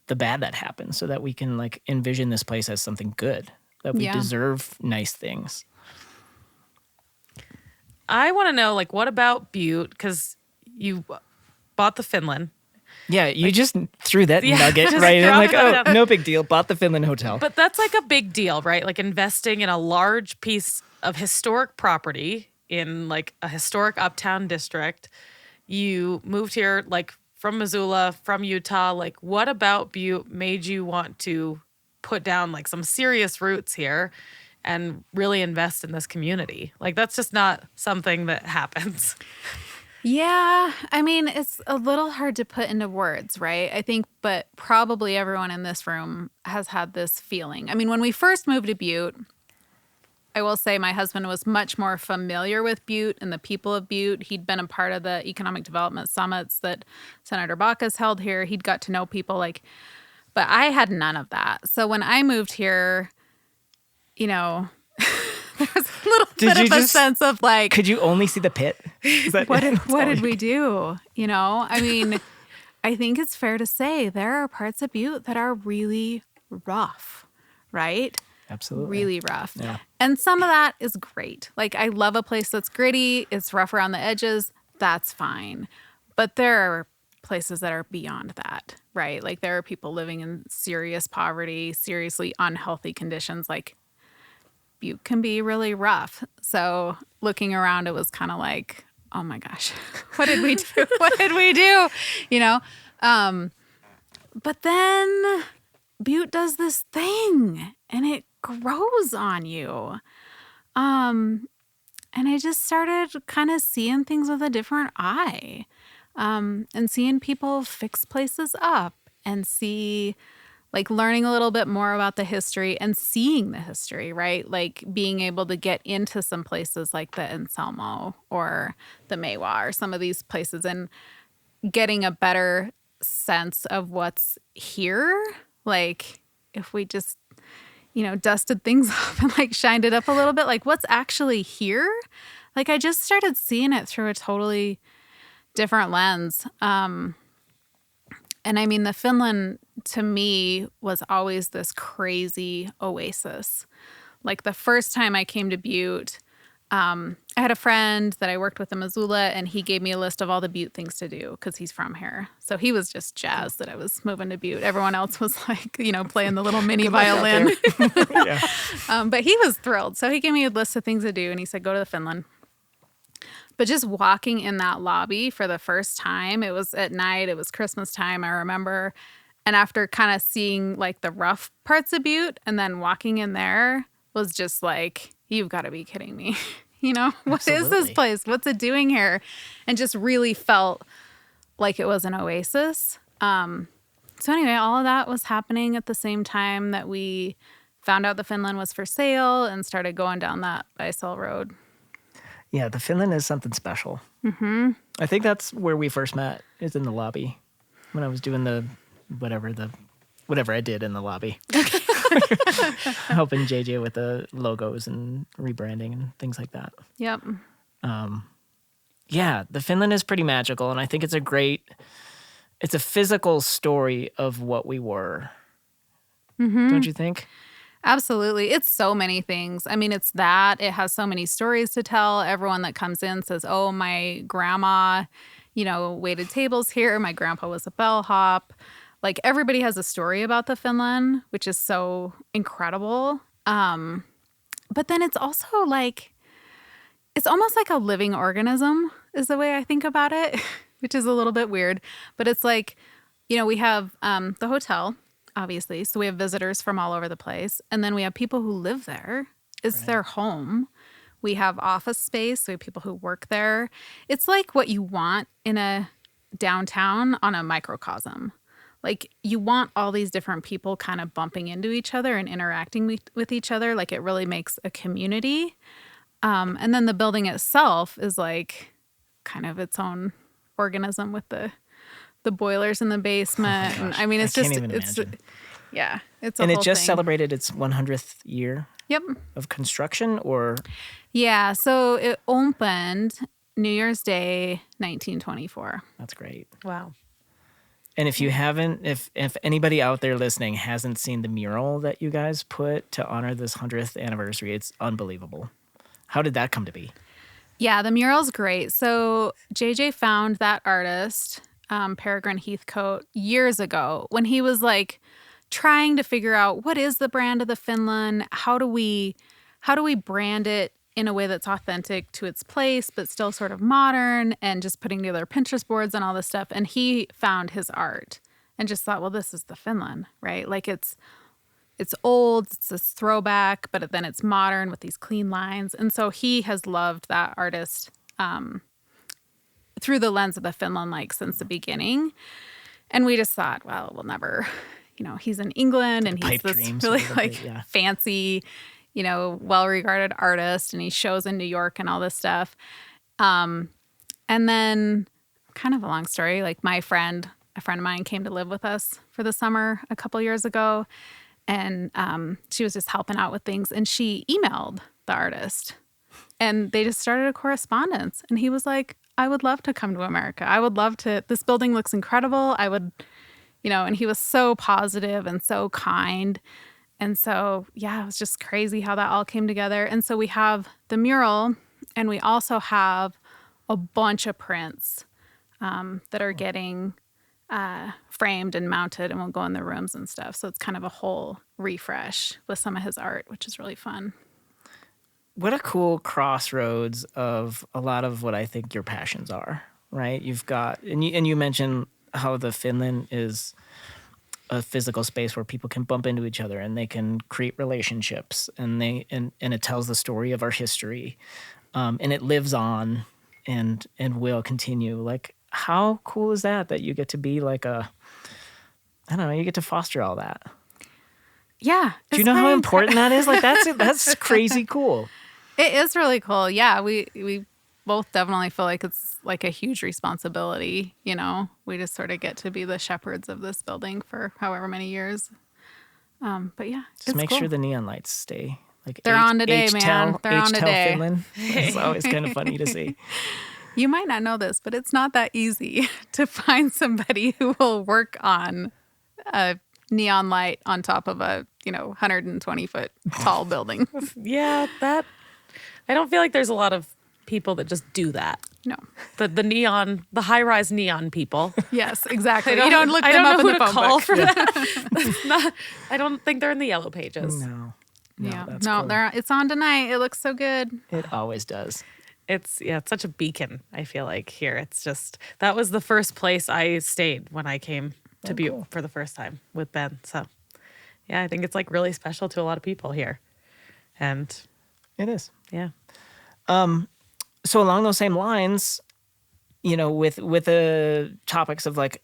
bad that happened so that we can like envision this place as something good, that we deserve nice things. I want to know, like, what about Butte? Because you bought the Finlen. Yeah, you just threw that nugget right in, like, oh, no big deal. Bought the Finlen Hotel. But that's like a big deal, right? Like investing in a large piece of historic property in like a historic Uptown district. You moved here like from Missoula, from Utah. Like, what about Butte made you want to put down like some serious roots here and really invest in this community? Like, that's just not something that happens. Yeah, I mean, it's a little hard to put into words, right? I think, but probably everyone in this room has had this feeling. I mean, when we first moved to Butte, I will say my husband was much more familiar with Butte and the people of Butte. He'd been a part of the economic development summits that Senator Baucus held here. He'd got to know people but I had none of that. So when I moved here, there was a little bit of a sense of like, could you only see the pit? What did we do? I mean, I think it's fair to say there are parts of Butte that are really rough, right? Absolutely. Really rough. Yeah. And some of that is great. Like, I love a place that's gritty. It's rough around the edges. That's fine. But there are places that are beyond that, right? Like, there are people living in serious poverty, seriously unhealthy conditions. Like, Butte can be really rough. So looking around, it was kind of like, oh my gosh, what did we do? What did we do? But then Butte does this thing and it grows on you. And I just started kind of seeing things with a different eye, and seeing people fix places up and learning a little bit more about the history and seeing the history, right? Like being able to get into some places like the Anselmo or the Maywa or some of these places and getting a better sense of what's here. Like if we just, dusted things off and like shined it up a little bit, like what's actually here? Like I just started seeing it through a totally different lens. And I mean, the Finlen to me was always this crazy oasis. Like the first time I came to Butte, I had a friend that I worked with in Missoula, and he gave me a list of all the Butte things to do because he's from here. So he was just jazzed that I was moving to Butte. Everyone else was like, playing the little mini violin. But he was thrilled. So he gave me a list of things to do, and he said, go to the Finlen. But just walking in that lobby for the first time, it was at night, it was Christmas time, I remember. And after kind of seeing like the rough parts of Butte and then walking in there was just like, you've got to be kidding me. What is this place? What's it doing here? And just really felt like it was an oasis. So anyway, all of that was happening at the same time that we found out the Finlen was for sale and started going down that buy-sell road. Yeah, the Finlen is something special. Mm-hmm. I think that's where we first met, is in the lobby when I was doing whatever I did in the lobby. Helping JJ with the logos and rebranding and things like that. Yep. Yeah, the Finlen is pretty magical, and I think it's a physical story of what we were. Mm-hmm. Don't you think? Absolutely. It's so many things. I mean, it's that. It has so many stories to tell. Everyone that comes in says, oh, my grandma, waited tables here. My grandpa was a bellhop. Like, everybody has a story about the Finlen, which is so incredible. But then it's also like, it's almost like a living organism is the way I think about it, which is a little bit weird. But it's like, we have the hotel, obviously. So we have visitors from all over the place. And then we have people who live there. It's their home. We have office space. So we have people who work there. It's like what you want in a downtown on a microcosm. Like you want all these different people kind of bumping into each other and interacting with each other. Like it really makes a community. And then the building itself is like kind of its own organism with the boilers in the basement. Oh my gosh, and I mean, it's I just, can't even it's, imagine. yeah, it's a And whole it just thing. celebrated its 100th year Yep. of construction, or Yeah. So it opened New Year's Day, 1924. that's great. Wow. And if you haven't, if anybody out there listening hasn't seen the mural that you guys put to honor this 100th anniversary, it's unbelievable. How did that come to be? Yeah, the mural's great. So JJ found that artist, Peregrine Heathcote, years ago when he was like trying to figure out what is the brand of the Finlen? How do we brand it in a way that's authentic to its place, but still sort of modern, and just putting together Pinterest boards and all this stuff. And he found his art and just thought, well, this is the Finlen, right? Like it's old, it's this throwback, but then it's modern with these clean lines. And so he has loved that artist through the lens of the Finlen, like since the beginning. And we just thought, well, we'll never, he's in England and he's pipe this dreams a really little like bit, yeah. fancy, well-regarded artist, and he shows in New York and all this stuff. And then kind of a long story, like a friend of mine came to live with us for the summer a couple years ago. And she was just helping out with things. And she emailed the artist. And they just started a correspondence. And he was like, I would love to come to America. I would love to. This building looks incredible. I would, and he was so positive and so kind. And so, yeah, it was just crazy how that all came together. And so we have the mural, and we also have a bunch of prints that are getting framed and mounted and will go in the rooms and stuff. So it's kind of a whole refresh with some of his art, which is really fun. What a cool crossroads of a lot of what I think your passions are, right? You've got, and you mentioned how the Finlen is a physical space where people can bump into each other and they can create relationships, and it tells the story of our history, and it lives on and will continue. Like, how cool is that you get to be like you get to foster all that. Yeah. Do you know how important that is? Like, that's crazy cool. It is really cool. Yeah. We both definitely feel like it's like a huge responsibility. We just sort of get to be the shepherds of this building for however many years. But yeah, Just make sure the neon lights stay. Like they're on today, man. H-Tel They're on today. Finlen. It's always kind of funny to see. You might not know this, but it's not that easy to find somebody who will work on a neon light on top of a 120-foot tall building. Yeah, I don't feel like there's a lot of people that just do that. No. The high-rise neon people. Yes, exactly. You don't look them up in know the who to phone call book. for that. That's not. I don't think they're in the yellow pages. No, Yeah. that's No, cool. it's on tonight. It looks so good. It always does. It's such a beacon, I feel like, here. It's just, that was the first place I stayed when I came to Butte cool. for the first time with Ben. So, yeah, I think it's like really special to a lot of people here. And It is. yeah. So along those same lines, with the topics of like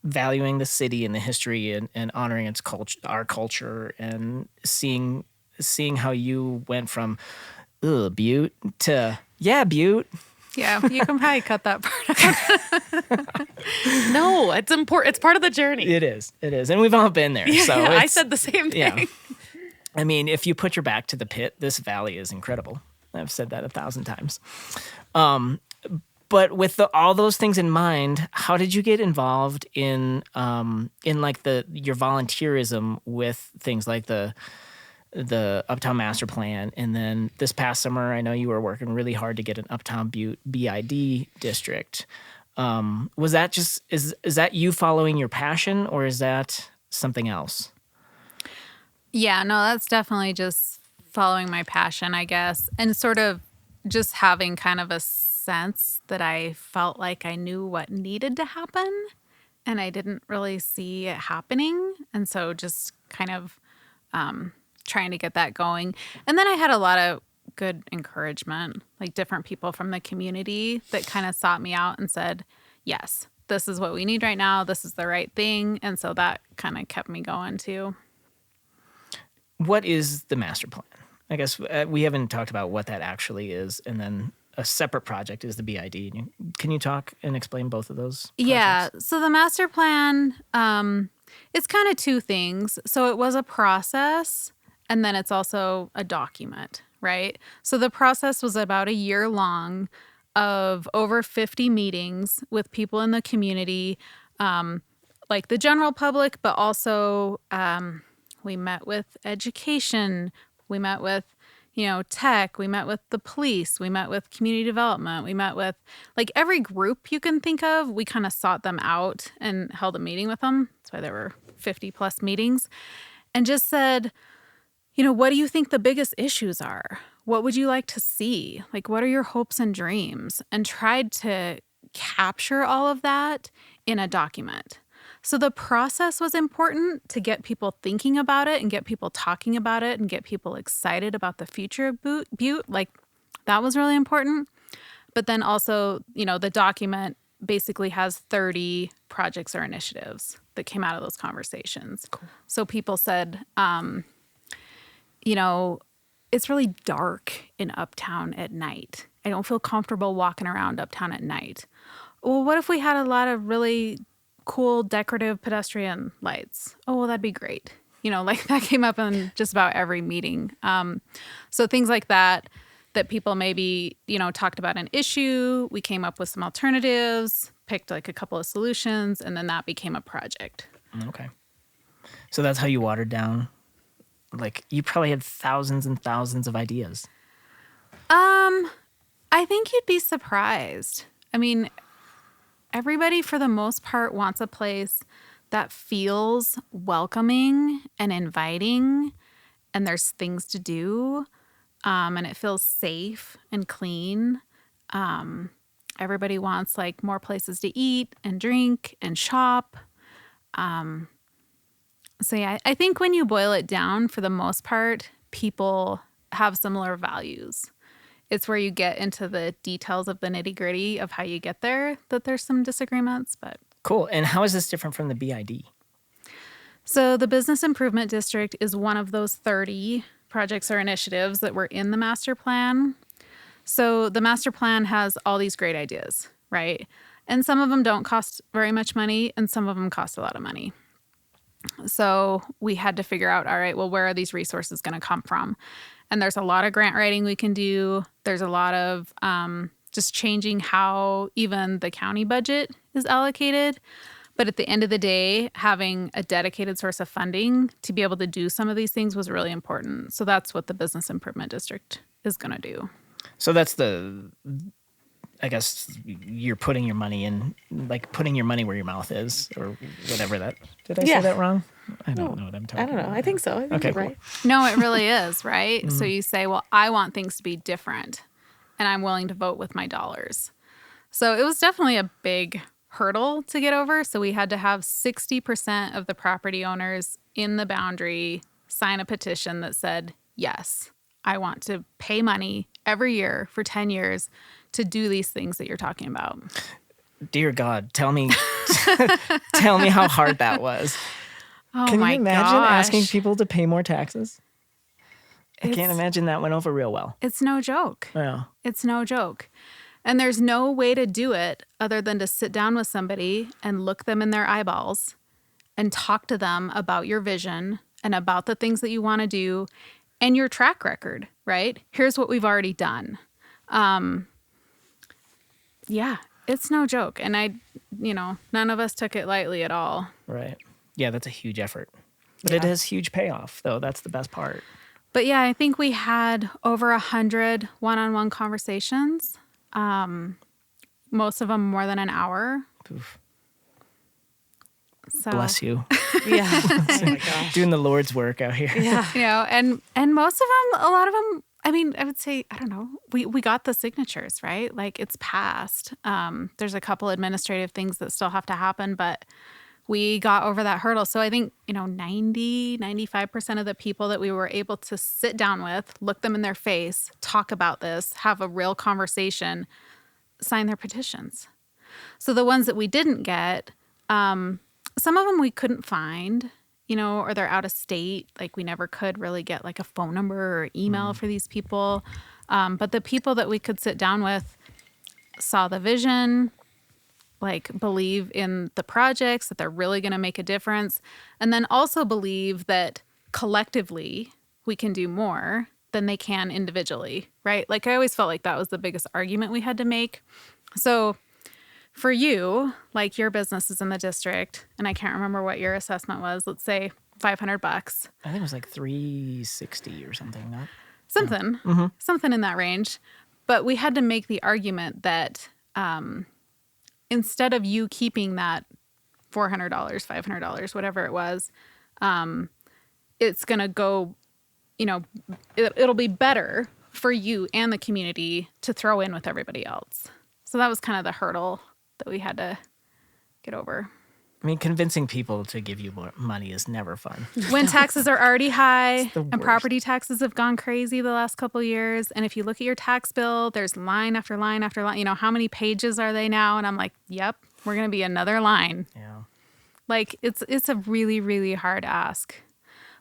valuing the city and the history and honoring its culture, our culture, and seeing how you went from Butte to Butte. Yeah, you can probably cut that part out. No, it's important. It's part of the journey. It is, and we've all been there. So I it's- said the same thing. Yeah. I mean, if you put your back to the pit, this valley is incredible. I've said that 1,000 times. But with all those things in mind, how did you get involved in like your volunteerism with things like the Uptown Master Plan, and then this past summer, I know you were working really hard to get an Uptown Butte BID district. Was that just is that you following your passion, or is that something else? Yeah, no, that's definitely just following my passion, I guess. And sort of just having kind of a sense that I felt like I knew what needed to happen and I didn't really see it happening. And so just kind of trying to get that going. And then I had a lot of good encouragement, like different people from the community that kind of sought me out and said, yes, this is what we need right now. This is the right thing. And so that kind of kept me going too. What is the master plan? I guess we haven't talked about what that actually is. And then a separate project is the BID. Can you talk and explain both of those projects? Yeah. So the master plan, it's kind of two things. So it was a process and then it's also a document, right? So the process was about a year long of over 50 meetings with people in the community, like the general public, but also we met with education, we met with, tech, we met with the police, we met with community development, we met with like every group you can think of. We kind of sought them out and held a meeting with them. That's why there were 50 plus meetings, and just said, what do you think the biggest issues are? What would you like to see? Like, what are your hopes and dreams? And tried to capture all of that in a document. So the process was important to get people thinking about it and get people talking about it and get people excited about the future of Butte. Like, that was really important. But then also, the document basically has 30 projects or initiatives that came out of those conversations. Cool. So people said, it's really dark in Uptown at night. I don't feel comfortable walking around Uptown at night. Well, what if we had a lot of really cool decorative pedestrian lights? Oh, well, that'd be great. Like that came up in just about every meeting. So things like that people maybe, talked about an issue. We came up with some alternatives, picked like a couple of solutions, and then that became a project. Okay. So that's how you watered down. Like, you probably had thousands and thousands of ideas. I think you'd be surprised. I mean, everybody for the most part wants a place that feels welcoming and inviting, and there's things to do, and it feels safe and clean. Everybody wants like more places to eat and drink and shop. So yeah, I think when you boil it down, for the most part, people have similar values. It's where you get into the details of the nitty-gritty of how you get there that there's some disagreements, but... Cool. And how is this different from the BID? So the Business Improvement District is one of those 30 projects or initiatives that were in the master plan. So the master plan has all these great ideas, right? And some of them don't cost very much money, and some of them cost a lot of money. So we had to figure out, all right, well, where are these resources going to come from? And there's a lot of grant writing we can do. There's a lot of just changing how even the county budget is allocated. But at the end of the day, having a dedicated source of funding to be able to do some of these things was really important. So that's what the Business Improvement District is going to do. So that's I guess you're putting your money in, like putting your money where your mouth is, or whatever that. Did I say that wrong? I don't know what I'm talking about. I don't know. I think so. I think you're right. No, it really is, right? So you say, well, I want things to be different, and I'm willing to vote with my dollars. So it was definitely a big hurdle to get over. So we had to have 60% of the property owners in the boundary sign a petition that said, yes, I want to pay money every year for 10 years to do these things that you're talking about. Dear God, tell me how hard that was. Oh, Can my you imagine gosh. asking people to pay more taxes? I can't imagine that went over real well. It's no joke. Yeah. It's no joke. And there's no way to do it other than to sit down with somebody and look them in their eyeballs and talk to them about your vision and about the things that you want to do and your track record, right? Here's what we've already done. Yeah, it's no joke. And none of us took it lightly at all. Right. Yeah, that's a huge effort. But it has huge payoff, though. That's the best part. But yeah, I think we had over 100 one-on-one conversations. Most of them more than an hour. Oof. So, Bless you. Yeah. Oh my gosh. Doing the Lord's work out here. Yeah. and most of them, a lot of them I mean, I would say, I don't know, we got the signatures, right? Like it's passed. There's a couple administrative things that still have to happen, but we got over that hurdle. So I think, 95% of the people that we were able to sit down with, look them in their face, talk about this, have a real conversation, sign their petitions. So the ones that we didn't get, some of them we couldn't find, or they're out of state. Like we never could really get like a phone number or email for these people. But the people that we could sit down with saw the vision, like believe in the projects, that they're really going to make a difference. And then also believe that collectively we can do more than they can individually, right? Like I always felt like that was the biggest argument we had to make. So for you, like your business is in the district, and I can't remember what your assessment was. Let's say $500. I think it was like 360 or something. Something in that range. But we had to make the argument that instead of you keeping that $400, $500, whatever it was, it's going to go, it'll be better for you and the community to throw in with everybody else. So that was kind of the hurdle that we had to get over. I mean, convincing people to give you more money is never fun. When taxes are already high the and worst. property taxes have gone crazy the last couple of years. And if you look at your tax bill, there's line after line after line. How many pages are they now? And I'm like, yep, we're going to be another line. Yeah. Like it's a really, really hard ask.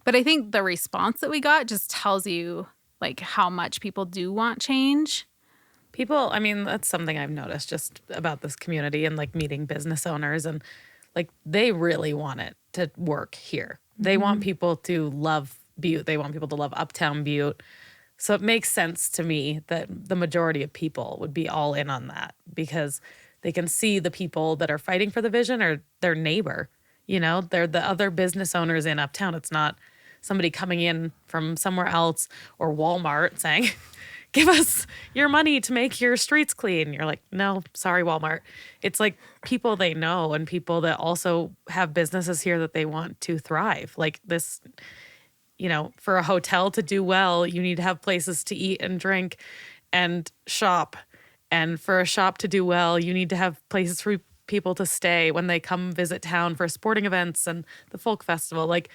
But I think the response that we got just tells you like how much people do want change. People, I mean, that's something I've noticed just about this community and like meeting business owners, and like they really want it to work here. They want people to love Butte. They want people to love Uptown Butte. So it makes sense to me that the majority of people would be all in on that because they can see the people that are fighting for the vision are their neighbor. They're the other business owners in Uptown. It's not somebody coming in from somewhere else or Walmart saying, give us your money to make your streets clean. You're like, no, sorry, Walmart. It's like people they know and people that also have businesses here that they want to thrive. Like this, for a hotel to do well, you need to have places to eat and drink and shop. And for a shop to do well, you need to have places for people to stay when they come visit town for sporting events and the folk festival. Like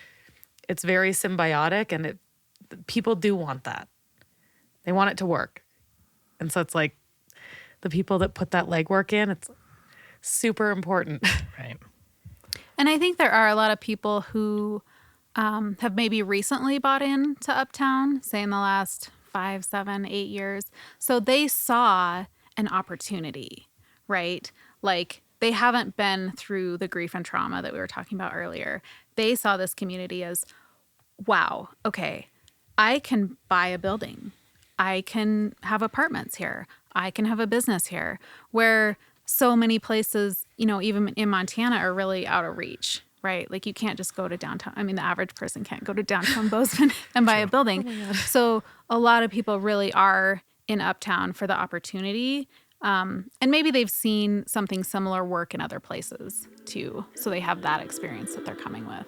it's very symbiotic, and people do want that. They want it to work. And so it's like the people that put that legwork in, it's super important. Right. And I think there are a lot of people who have maybe recently bought into Uptown, say in the last 5, 7, 8 years. So they saw an opportunity, right? Like they haven't been through the grief and trauma that we were talking about earlier. They saw this community as, wow, okay, I can buy a building. I can have apartments here. I can have a business here, where so many places, even in Montana are really out of reach, right? Like you can't just go to downtown. I mean, the average person can't go to downtown Bozeman and buy a building. So a lot of people really are in Uptown for the opportunity. And maybe they've seen something similar work in other places too. So they have that experience that they're coming with.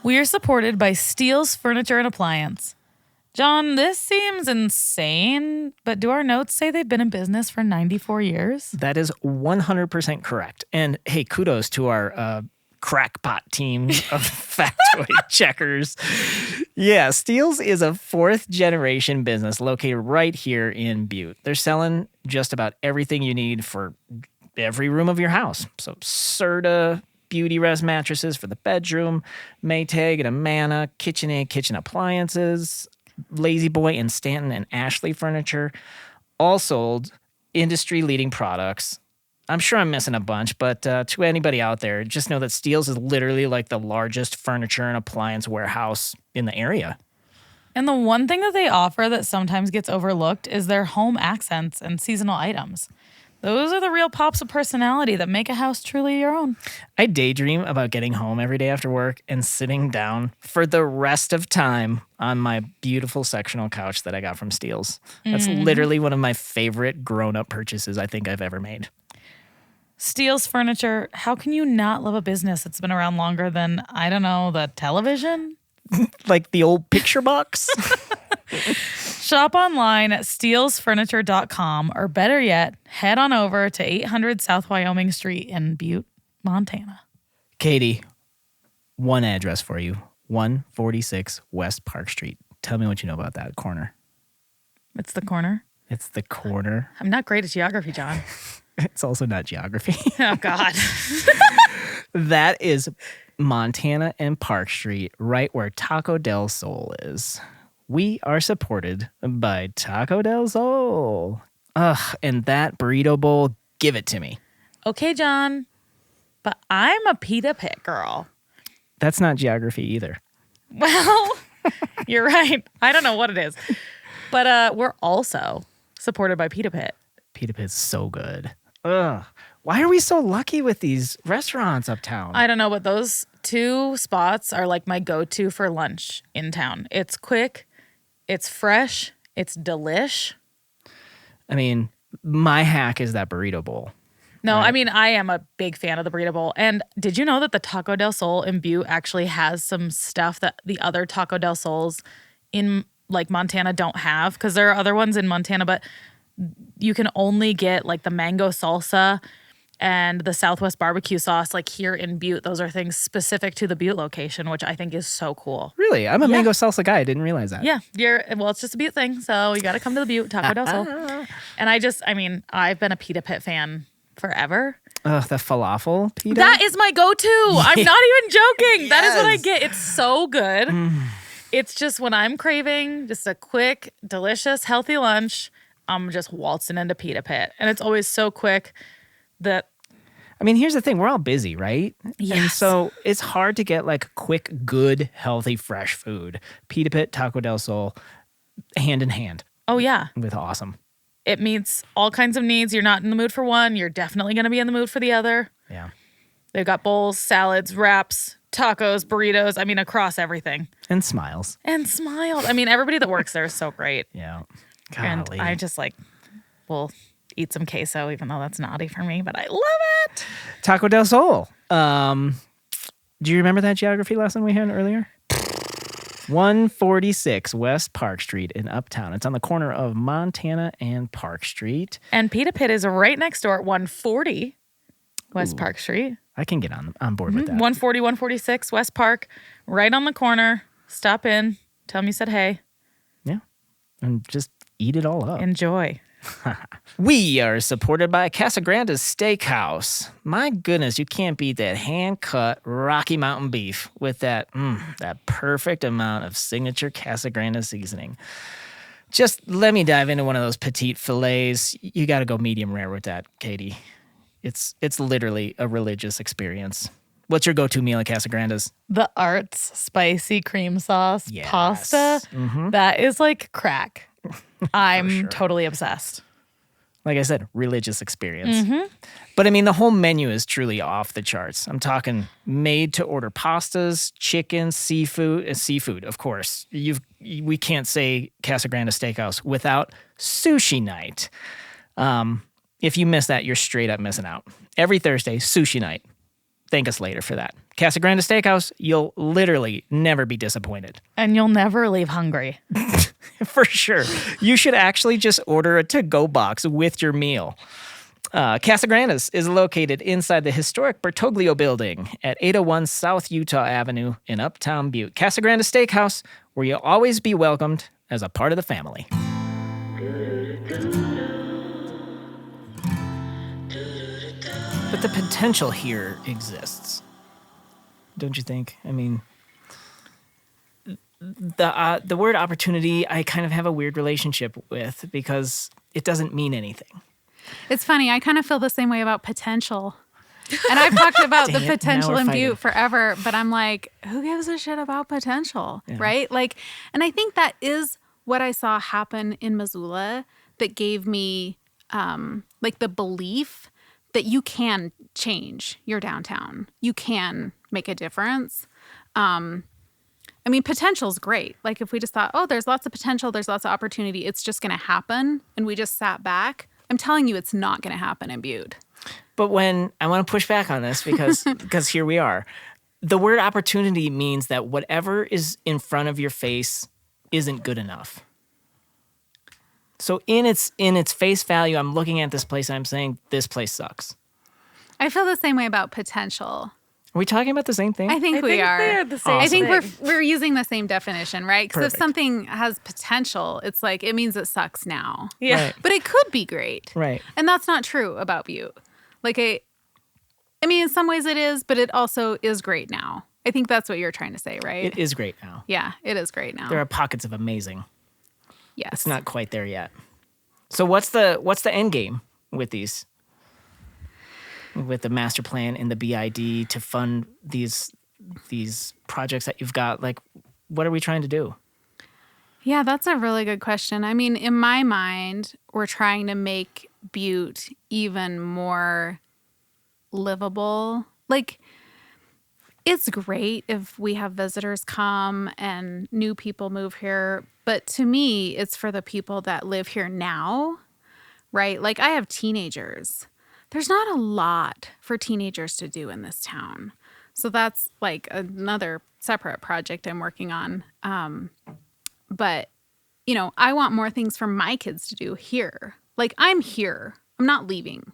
We are supported by Steele's Furniture and Appliance. John, this seems insane, but do our notes say they've been in business for 94 years? That is 100% correct. And hey, kudos to our crackpot team of factoid checkers. Yeah, Steele's is a 4th generation business located right here in Butte. They're selling just about everything you need for every room of your house. So Serta, Beauty Rest mattresses for the bedroom, Maytag and Amana, KitchenAid kitchen appliances, Lazy Boy and Stanton and Ashley furniture, all sold industry-leading products. I'm sure I'm missing a bunch, but to anybody out there, just know that Steele's is literally like the largest furniture and appliance warehouse in the area. And the one thing that they offer that sometimes gets overlooked is their home accents and seasonal items. Those are the real pops of personality that make a house truly your own. I daydream about getting home every day after work and sitting down for the rest of time on my beautiful sectional couch that I got from Steele's. That's literally one of my favorite grown-up purchases I think I've ever made. Steele's Furniture, how can you not love a business that's been around longer than, I don't know, the television? Like the old picture box? Shop online at steelsfurniture.com, or better yet, head on over to 800 South Wyoming Street in Butte, Montana. Katie, one address for you. 146 West Park Street. Tell me what you know about that corner. It's the corner. It's the corner. I'm not great at geography, John. It's also not geography. Oh, God. That is Montana and Park Street, right where Taco del Sol is. We are supported by Taco del Sol. Ugh, and that burrito bowl, give it to me. Okay, John, but I'm a pita pit girl. That's not geography either. Well, you're right. I don't know what it is. But we're also supported by Pita Pit. Pita Pit's so good. Ugh. Why are we so lucky with these restaurants uptown? I don't know, but those two spots are like my go-to for lunch in town. It's quick, it's fresh, it's delish. I mean, my hack is that burrito bowl. No, Right. I mean, I am a big fan of the burrito bowl. And did you know that the Taco del Sol in Butte actually has some stuff that the other Taco del Sols in like Montana don't have? Because there are other ones in Montana, but you can only get like the mango salsa and the Southwest barbecue sauce like here in Butte. Those are things specific to the Butte location, which I think is so cool. Really? I'm a mango salsa guy. I didn't realize that. Yeah, it's just a Butte thing, so you got to come to the Butte Taco del Sol. And I've been a Pita Pit fan forever. Ugh, the falafel pita? That is my go-to. I'm not even joking. That is what I Yes. get. It's so good. It's just when I'm craving just a quick, delicious, healthy lunch, I'm just waltzing into Pita Pit. And it's always so quick that I mean, here's the thing. We're all busy, right? And Yes. so it's hard to get like quick, good, healthy, fresh food. Pita Pit, Taco del Sol, hand in hand oh yeah, with awesome. it meets all kinds of needs. You're not in the mood for one, you're definitely going to be in the mood for the other. Yeah. They've got bowls, salads, wraps, tacos, burritos. I mean, across everything. And smiles. And smiles. I mean, everybody that works there is so great. Yeah. And Golly. I just will eat some queso, even though that's naughty for me, but I love it. Taco del Sol. Do you remember that geography lesson we had earlier? 146 West Park Street in Uptown. It's on the corner of Montana and Park Street. And Pita Pit is right next door at 140 West Park Street. I can get on board with that. 140, 146 West Park, right on the corner. Stop in, tell them you said hey, Yeah. And just eat it all up. enjoy. We are supported by Casa Grande Steakhouse. My goodness, you can't beat that hand-cut Rocky Mountain beef with that perfect amount of signature Casa Grande seasoning. Just let me dive into one of those petite fillets. You got to go medium rare with that, Katie. It's literally a religious experience. What's your go-to meal at Casa Grande's? The Arts spicy cream sauce Yes. pasta, that is like crack. I'm sure. totally obsessed. Like I said, religious experience. But I mean, the whole menu is truly off the charts. I'm talking made to order pastas, chicken, seafood, of course. We can't say Casa Grande Steakhouse without sushi night. If you miss that, you're straight up missing out. Every Thursday, sushi night. Thank us later for that. Casa Grande Steakhouse, you'll literally never be disappointed. And you'll never leave hungry. For sure. You should actually just order a to-go box with your meal. Casa Grande's is located inside the historic Bertoglio building at 801 South Utah Avenue in Uptown Butte. Casa Grande Steakhouse, where you'll always be welcomed as a part of the family. But the potential here exists. Don't you think? I mean, the word opportunity, I kind of have a weird relationship with because it doesn't mean anything. It's funny. I kind of feel the same way about potential. And I've talked about the Dang it, now potential we're in fighting. Butte forever, but I'm like, who gives a shit about potential, right? Like, and I think that is what I saw happen in Missoula that gave me like the belief that you can change your downtown. You can make a difference. I mean, potential's great. Like if we just thought, oh, there's lots of potential, there's lots of opportunity, it's just going to happen, and we just sat back, I'm telling you, it's not going to happen in Butte. But when I want to push back on this because here we are. the word opportunity means that whatever is in front of your face isn't good enough. So in its face value, I'm looking at this place and I'm saying this place sucks. I feel the same way about potential. Are we talking about the same thing? I think we think are. they are the same I think thing. we're using the same definition, right? Because if Perfect. something has potential, it's like it means it sucks now. Yeah. Right. But it could be great. Right. And that's not true about Butte. Like I mean, in some ways it is, but it also is great now. I think that's what you're trying to say, right? It is great now. Yeah, it is great now. There are pockets of amazing. Yes. It's not quite there yet. So what's the end game with these? With the master plan and the BID to fund these projects that you've got, like, what are we trying to do? Yeah, that's a really good question. I mean, in my mind, we're trying to make Butte even more livable. Like, it's great if we have visitors come and new people move here, but to me, it's for the people that live here now, right? Like, I have teenagers. There's not a lot for teenagers to do in this town. So that's like another separate project I'm working on. But, you know, I want more things for my kids to do here. Like, I'm here. I'm not leaving.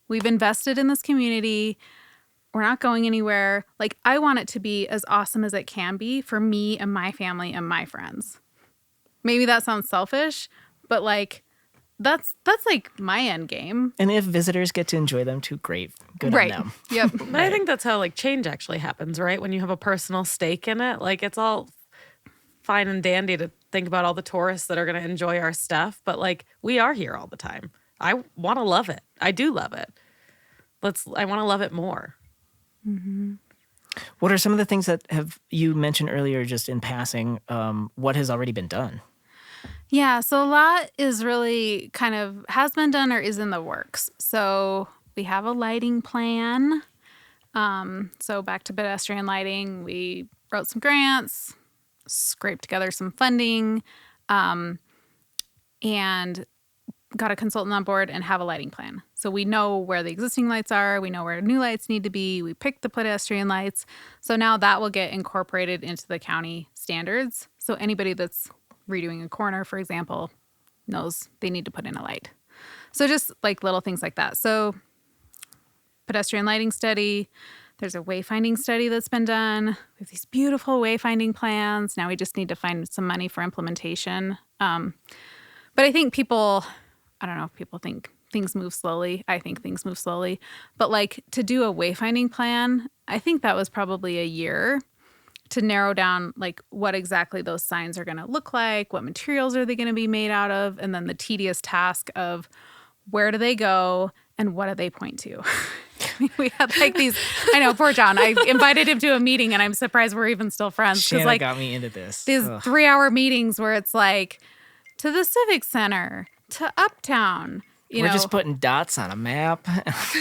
We've invested in this community. We're not going anywhere. Like, I want it to be as awesome as it can be for me and my family and my friends. Maybe that sounds selfish, but like, that's like my end game. And if visitors get to enjoy them too, great. Good Right. on them. Yep. But I think that's how like change actually happens, right? When you have a personal stake in it, like it's all fine and dandy to think about all the tourists that are going to enjoy our stuff, but like we are here all the time. I want to love it. I do love it. I want to love it more. What are some of the things that you mentioned earlier, just in passing? What has already been done? Yeah, so a lot is really kind of has been done or is in the works. So we have a lighting plan. So back to pedestrian lighting, we wrote some grants, scraped together some funding, and got a consultant on board and have a lighting plan. So we know where the existing lights are. We know where new lights need to be. We picked the pedestrian lights. So now that will get incorporated into the county standards. So anybody that's redoing a corner, for example, knows they need to put in a light. So just like little things like that. So pedestrian lighting study. There's a wayfinding study that's been done. We have these beautiful wayfinding plans. Now we just need to find some money for implementation. But I think I don't know if people think things move slowly. I think things move slowly. But like to do a wayfinding plan, I think that was probably a year to narrow down like what exactly those signs are going to look like, what materials are they going to be made out of, and then the tedious task of where do they go and what do they point to. We had like these, I know, poor John. I invited him to a meeting and I'm surprised we're even still friends. Shanna Like got me into this. these Ugh. 3-hour meetings where it's like to the Civic Center, to Uptown, you We're know. just putting dots on a map.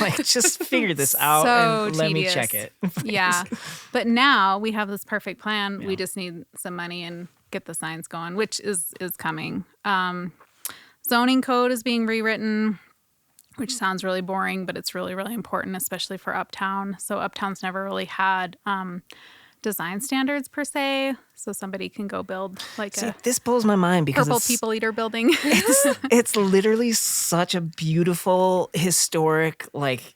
Like, just figure this out So and let me tedious. check it. Yeah. But now we have this perfect plan. Yeah. We just need some money and get the signs going, which is coming. Zoning code is being rewritten, which sounds really boring, but it's really, really important, especially for Uptown. So Uptown's never really had design standards per se. So somebody can go build like See, a this blows my mind because purple it's, people eater building. it's literally such a beautiful, historic, like,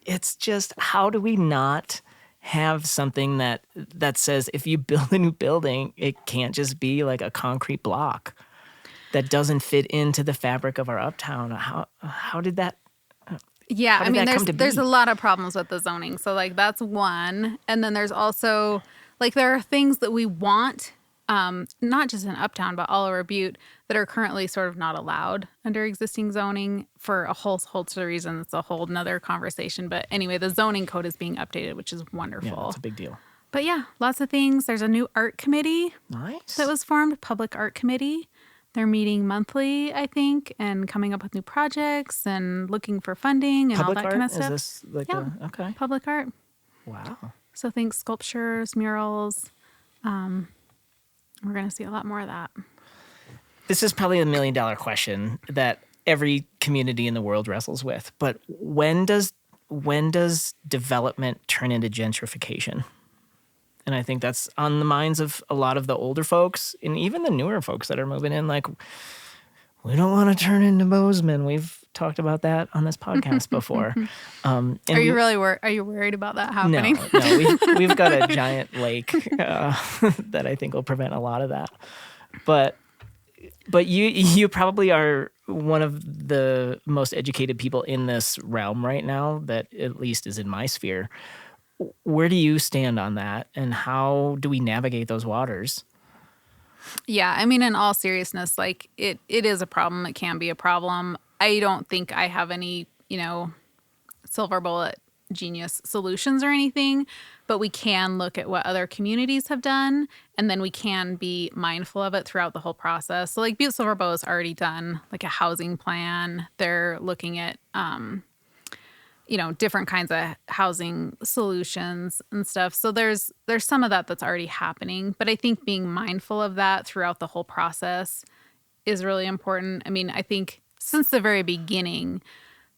it's just, how do we not have something that says if you build a new building, it can't just be like a concrete block that doesn't fit into the fabric of our Uptown? How did that? Yeah, How I did mean, that come to there's be? a lot of problems with the zoning. So, like, that's one. And then there's also, like, there are things that we want, not just in Uptown, but all over Butte, that are currently sort of not allowed under existing zoning for a whole host of reasons. It's a whole nother conversation. But anyway, the zoning code is being updated, which is wonderful. Yeah, that's a big deal. But yeah, lots of things. There's a new art committee Nice. that was formed, public art committee. They're meeting monthly, I think, and coming up with new projects and looking for funding and Public all that art? kind of Is stuff. this like Yeah. okay? Public art. Wow. So think sculptures, murals. We're going to see a lot more of that. This is probably $1 million question that every community in the world wrestles with. But when does development turn into gentrification? And I think that's on the minds of a lot of the older folks and even the newer folks that are moving in. Like, we don't want to turn into Bozeman. We've talked about that on this podcast before. And Are you really are you worried about that happening? No, we've got a giant lake that I think will prevent a lot of that. But you probably are one of the most educated people in this realm right now that at least is in my sphere. Where do you stand on that, and how do we navigate those waters? Yeah, I mean, in all seriousness, like it is a problem. It can be a problem. I don't think I have any, silver bullet genius solutions or anything, but we can look at what other communities have done, and then we can be mindful of it throughout the whole process. So like Butte-Silver has already done like a housing plan. They're looking at, different kinds of housing solutions and stuff. So there's some of that that's already happening, but I think being mindful of that throughout the whole process is really important. I mean, I think since the very beginning,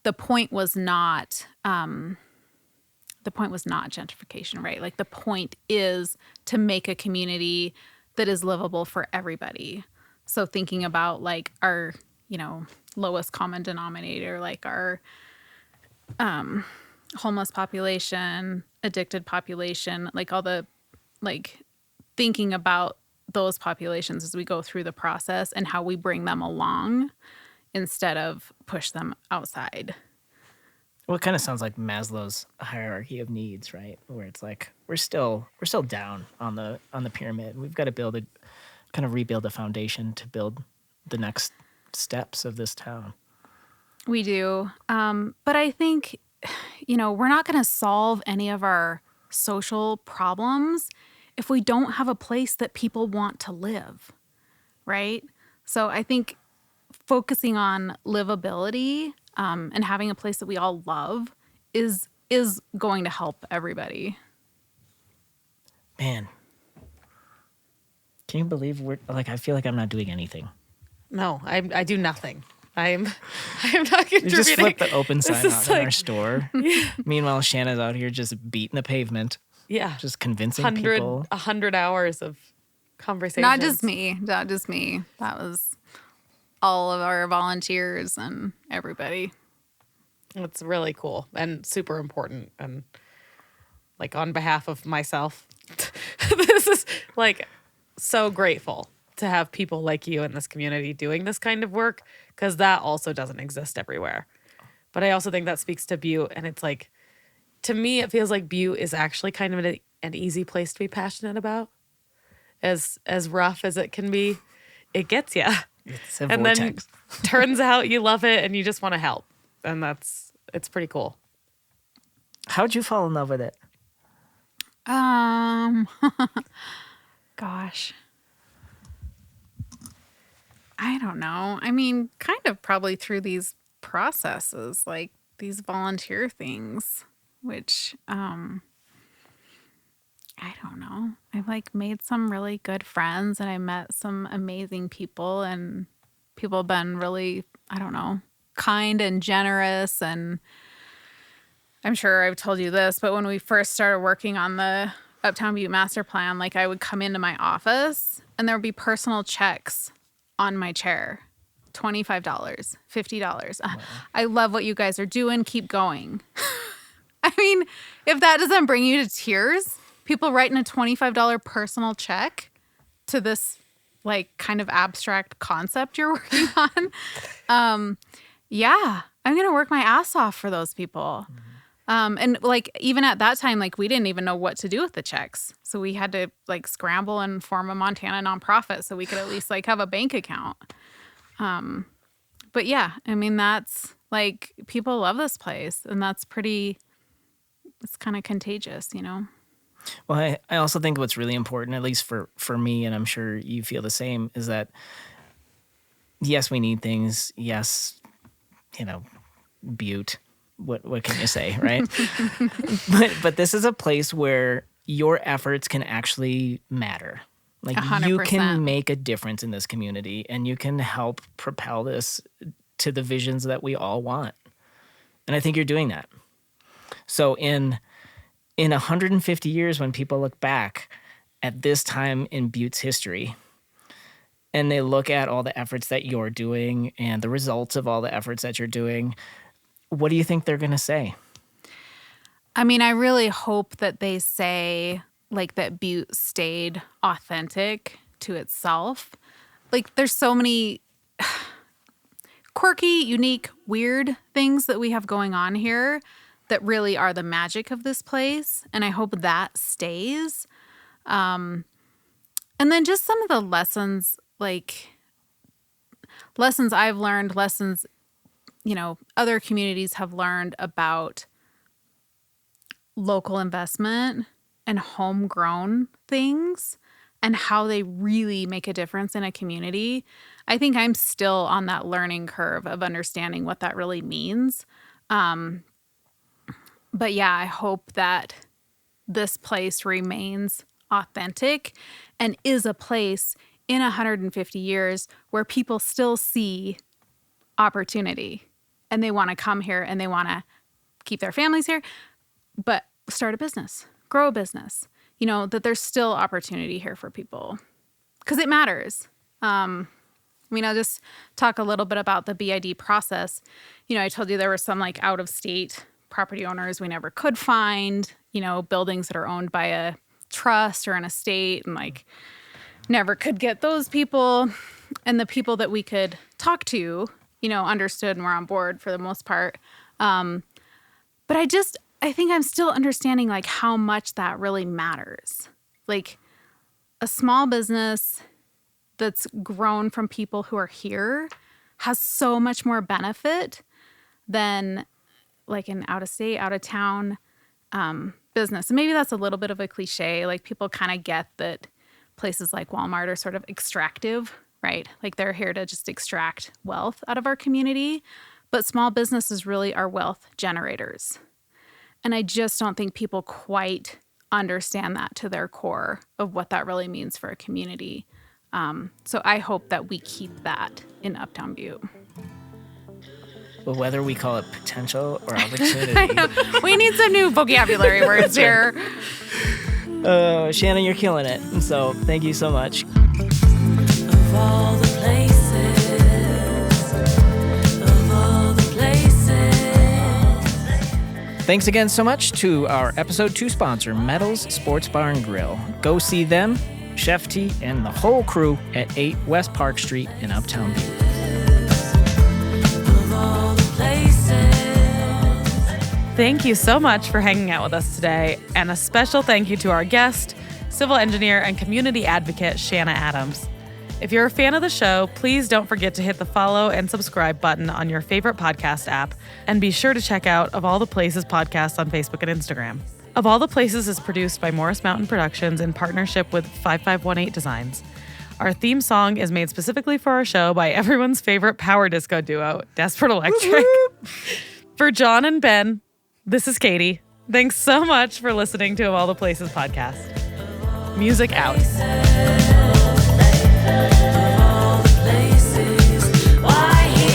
the point was not gentrification, right? Like the point is to make a community that is livable for everybody. So thinking about like our, lowest common denominator, like our homeless population, addicted population, like all the, like thinking about those populations as we go through the process and how we bring them along instead of push them outside. Well, it kind of sounds like Maslow's hierarchy of needs, right? Where it's like we're still down on the pyramid. We've got to rebuild a foundation to build the next steps of this town. We do. But I think, we're not going to solve any of our social problems if we don't have a place that people want to live, right? So I think focusing on livability and having a place that we all love is going to help everybody. Man, can you believe I feel like I'm not doing anything. No, I do nothing. I'm not contributing. You just flip the open sign out in like, our store. Yeah. Meanwhile, Shanna's out here just beating the pavement. Yeah. Just convincing people. 100 hours of conversations. Not just me. That was all of our volunteers and everybody. It's really cool and super important. And like on behalf of myself, this is like so grateful to have people like you in this community doing this kind of work, because that also doesn't exist everywhere. But I also think that speaks to Butte, and it's like, to me, it feels like Butte is actually kind of an easy place to be passionate about. As rough as it can be, it gets you. It's a and vortex. Then turns out you love it and you just want to help, and it's pretty cool. How'd you fall in love with it? Gosh. I don't know. I mean, kind of probably through these processes, like these volunteer things, which I don't know. I've like made some really good friends, and I met some amazing people, and people have been really, I don't know, kind and generous. And I'm sure I've told you this, but when we first started working on the Uptown Butte Master Plan, like I would come into my office and there would be personal checks on my chair. $25, $50. Wow. I love what you guys are doing. Keep going. I mean, if that doesn't bring you to tears, people writing a $25 personal check to this like kind of abstract concept you're working on. Yeah, I'm going to work my ass off for those people. And like, even at that time, like we didn't even know what to do with the checks. So we had to like scramble and form a Montana nonprofit so we could at least like have a bank account. But yeah, I mean, that's like, people love this place, and that's it's kind of contagious, Well, I also think what's really important, at least for me, and I'm sure you feel the same, is that yes, we need things. Yes, Butte. What can you say, right? but this is a place where your efforts can actually matter. Like 100%. You can make a difference in this community, and you can help propel this to the visions that we all want. And I think you're doing that. So in in 150 years, when people look back at this time in Butte's history and they look at all the efforts that you're doing and the results of all the efforts that you're doing, what do you think they're going to say? I mean, I really hope that they say like that Butte stayed authentic to itself. Like there's so many quirky, unique, weird things that we have going on here that really are the magic of this place. And I hope that stays. And then just some of the lessons I've learned, lessons, other communities have learned about local investment and homegrown things and how they really make a difference in a community. I think I'm still on that learning curve of understanding what that really means. But yeah, I hope that this place remains authentic and is a place in 150 years where people still see opportunity and they want to come here and they want to keep their families here, but start a business, grow a business, that there's still opportunity here for people because it matters. I'll just talk a little bit about the BID process. I told you there were some like out of state property owners we never could find, buildings that are owned by a trust or an estate and like never could get those people. And the people that we could talk to, understood and were on board for the most part. But I think I'm still understanding like how much that really matters. Like a small business that's grown from people who are here has so much more benefit than like an out of state, out of town business. And maybe that's a little bit of a cliche. Like people kind of get that places like Walmart are sort of extractive, right? Like they're here to just extract wealth out of our community. But small businesses really are wealth generators. And I just don't think people quite understand that to their core of what that really means for a community. So I hope that we keep that in Uptown Butte. Well, whether we call it potential or opportunity. We need some new vocabulary words here. Shannon, you're killing it. And so thank you so much. Of all the places, of all the places. Thanks again so much to our episode 2 sponsor, Metals Sports Bar and Grill. Go see them, Chef T, and the whole crew at 8 West Park Street in Uptown Butte. Thank you so much for hanging out with us today, and a special thank you to our guest, civil engineer and community advocate, Shanna Adams. If you're a fan of the show, please don't forget to hit the follow and subscribe button on your favorite podcast app, and be sure to check out Of All the Places podcast on Facebook and Instagram. Of All the Places is produced by Morris Mountain Productions in partnership with 5518 Designs. Our theme song is made specifically for our show by everyone's favorite power disco duo, Desperate Electric. For John and Ben, this is Katie. Thanks so much for listening to Of All the Places podcast. Music out. Why here?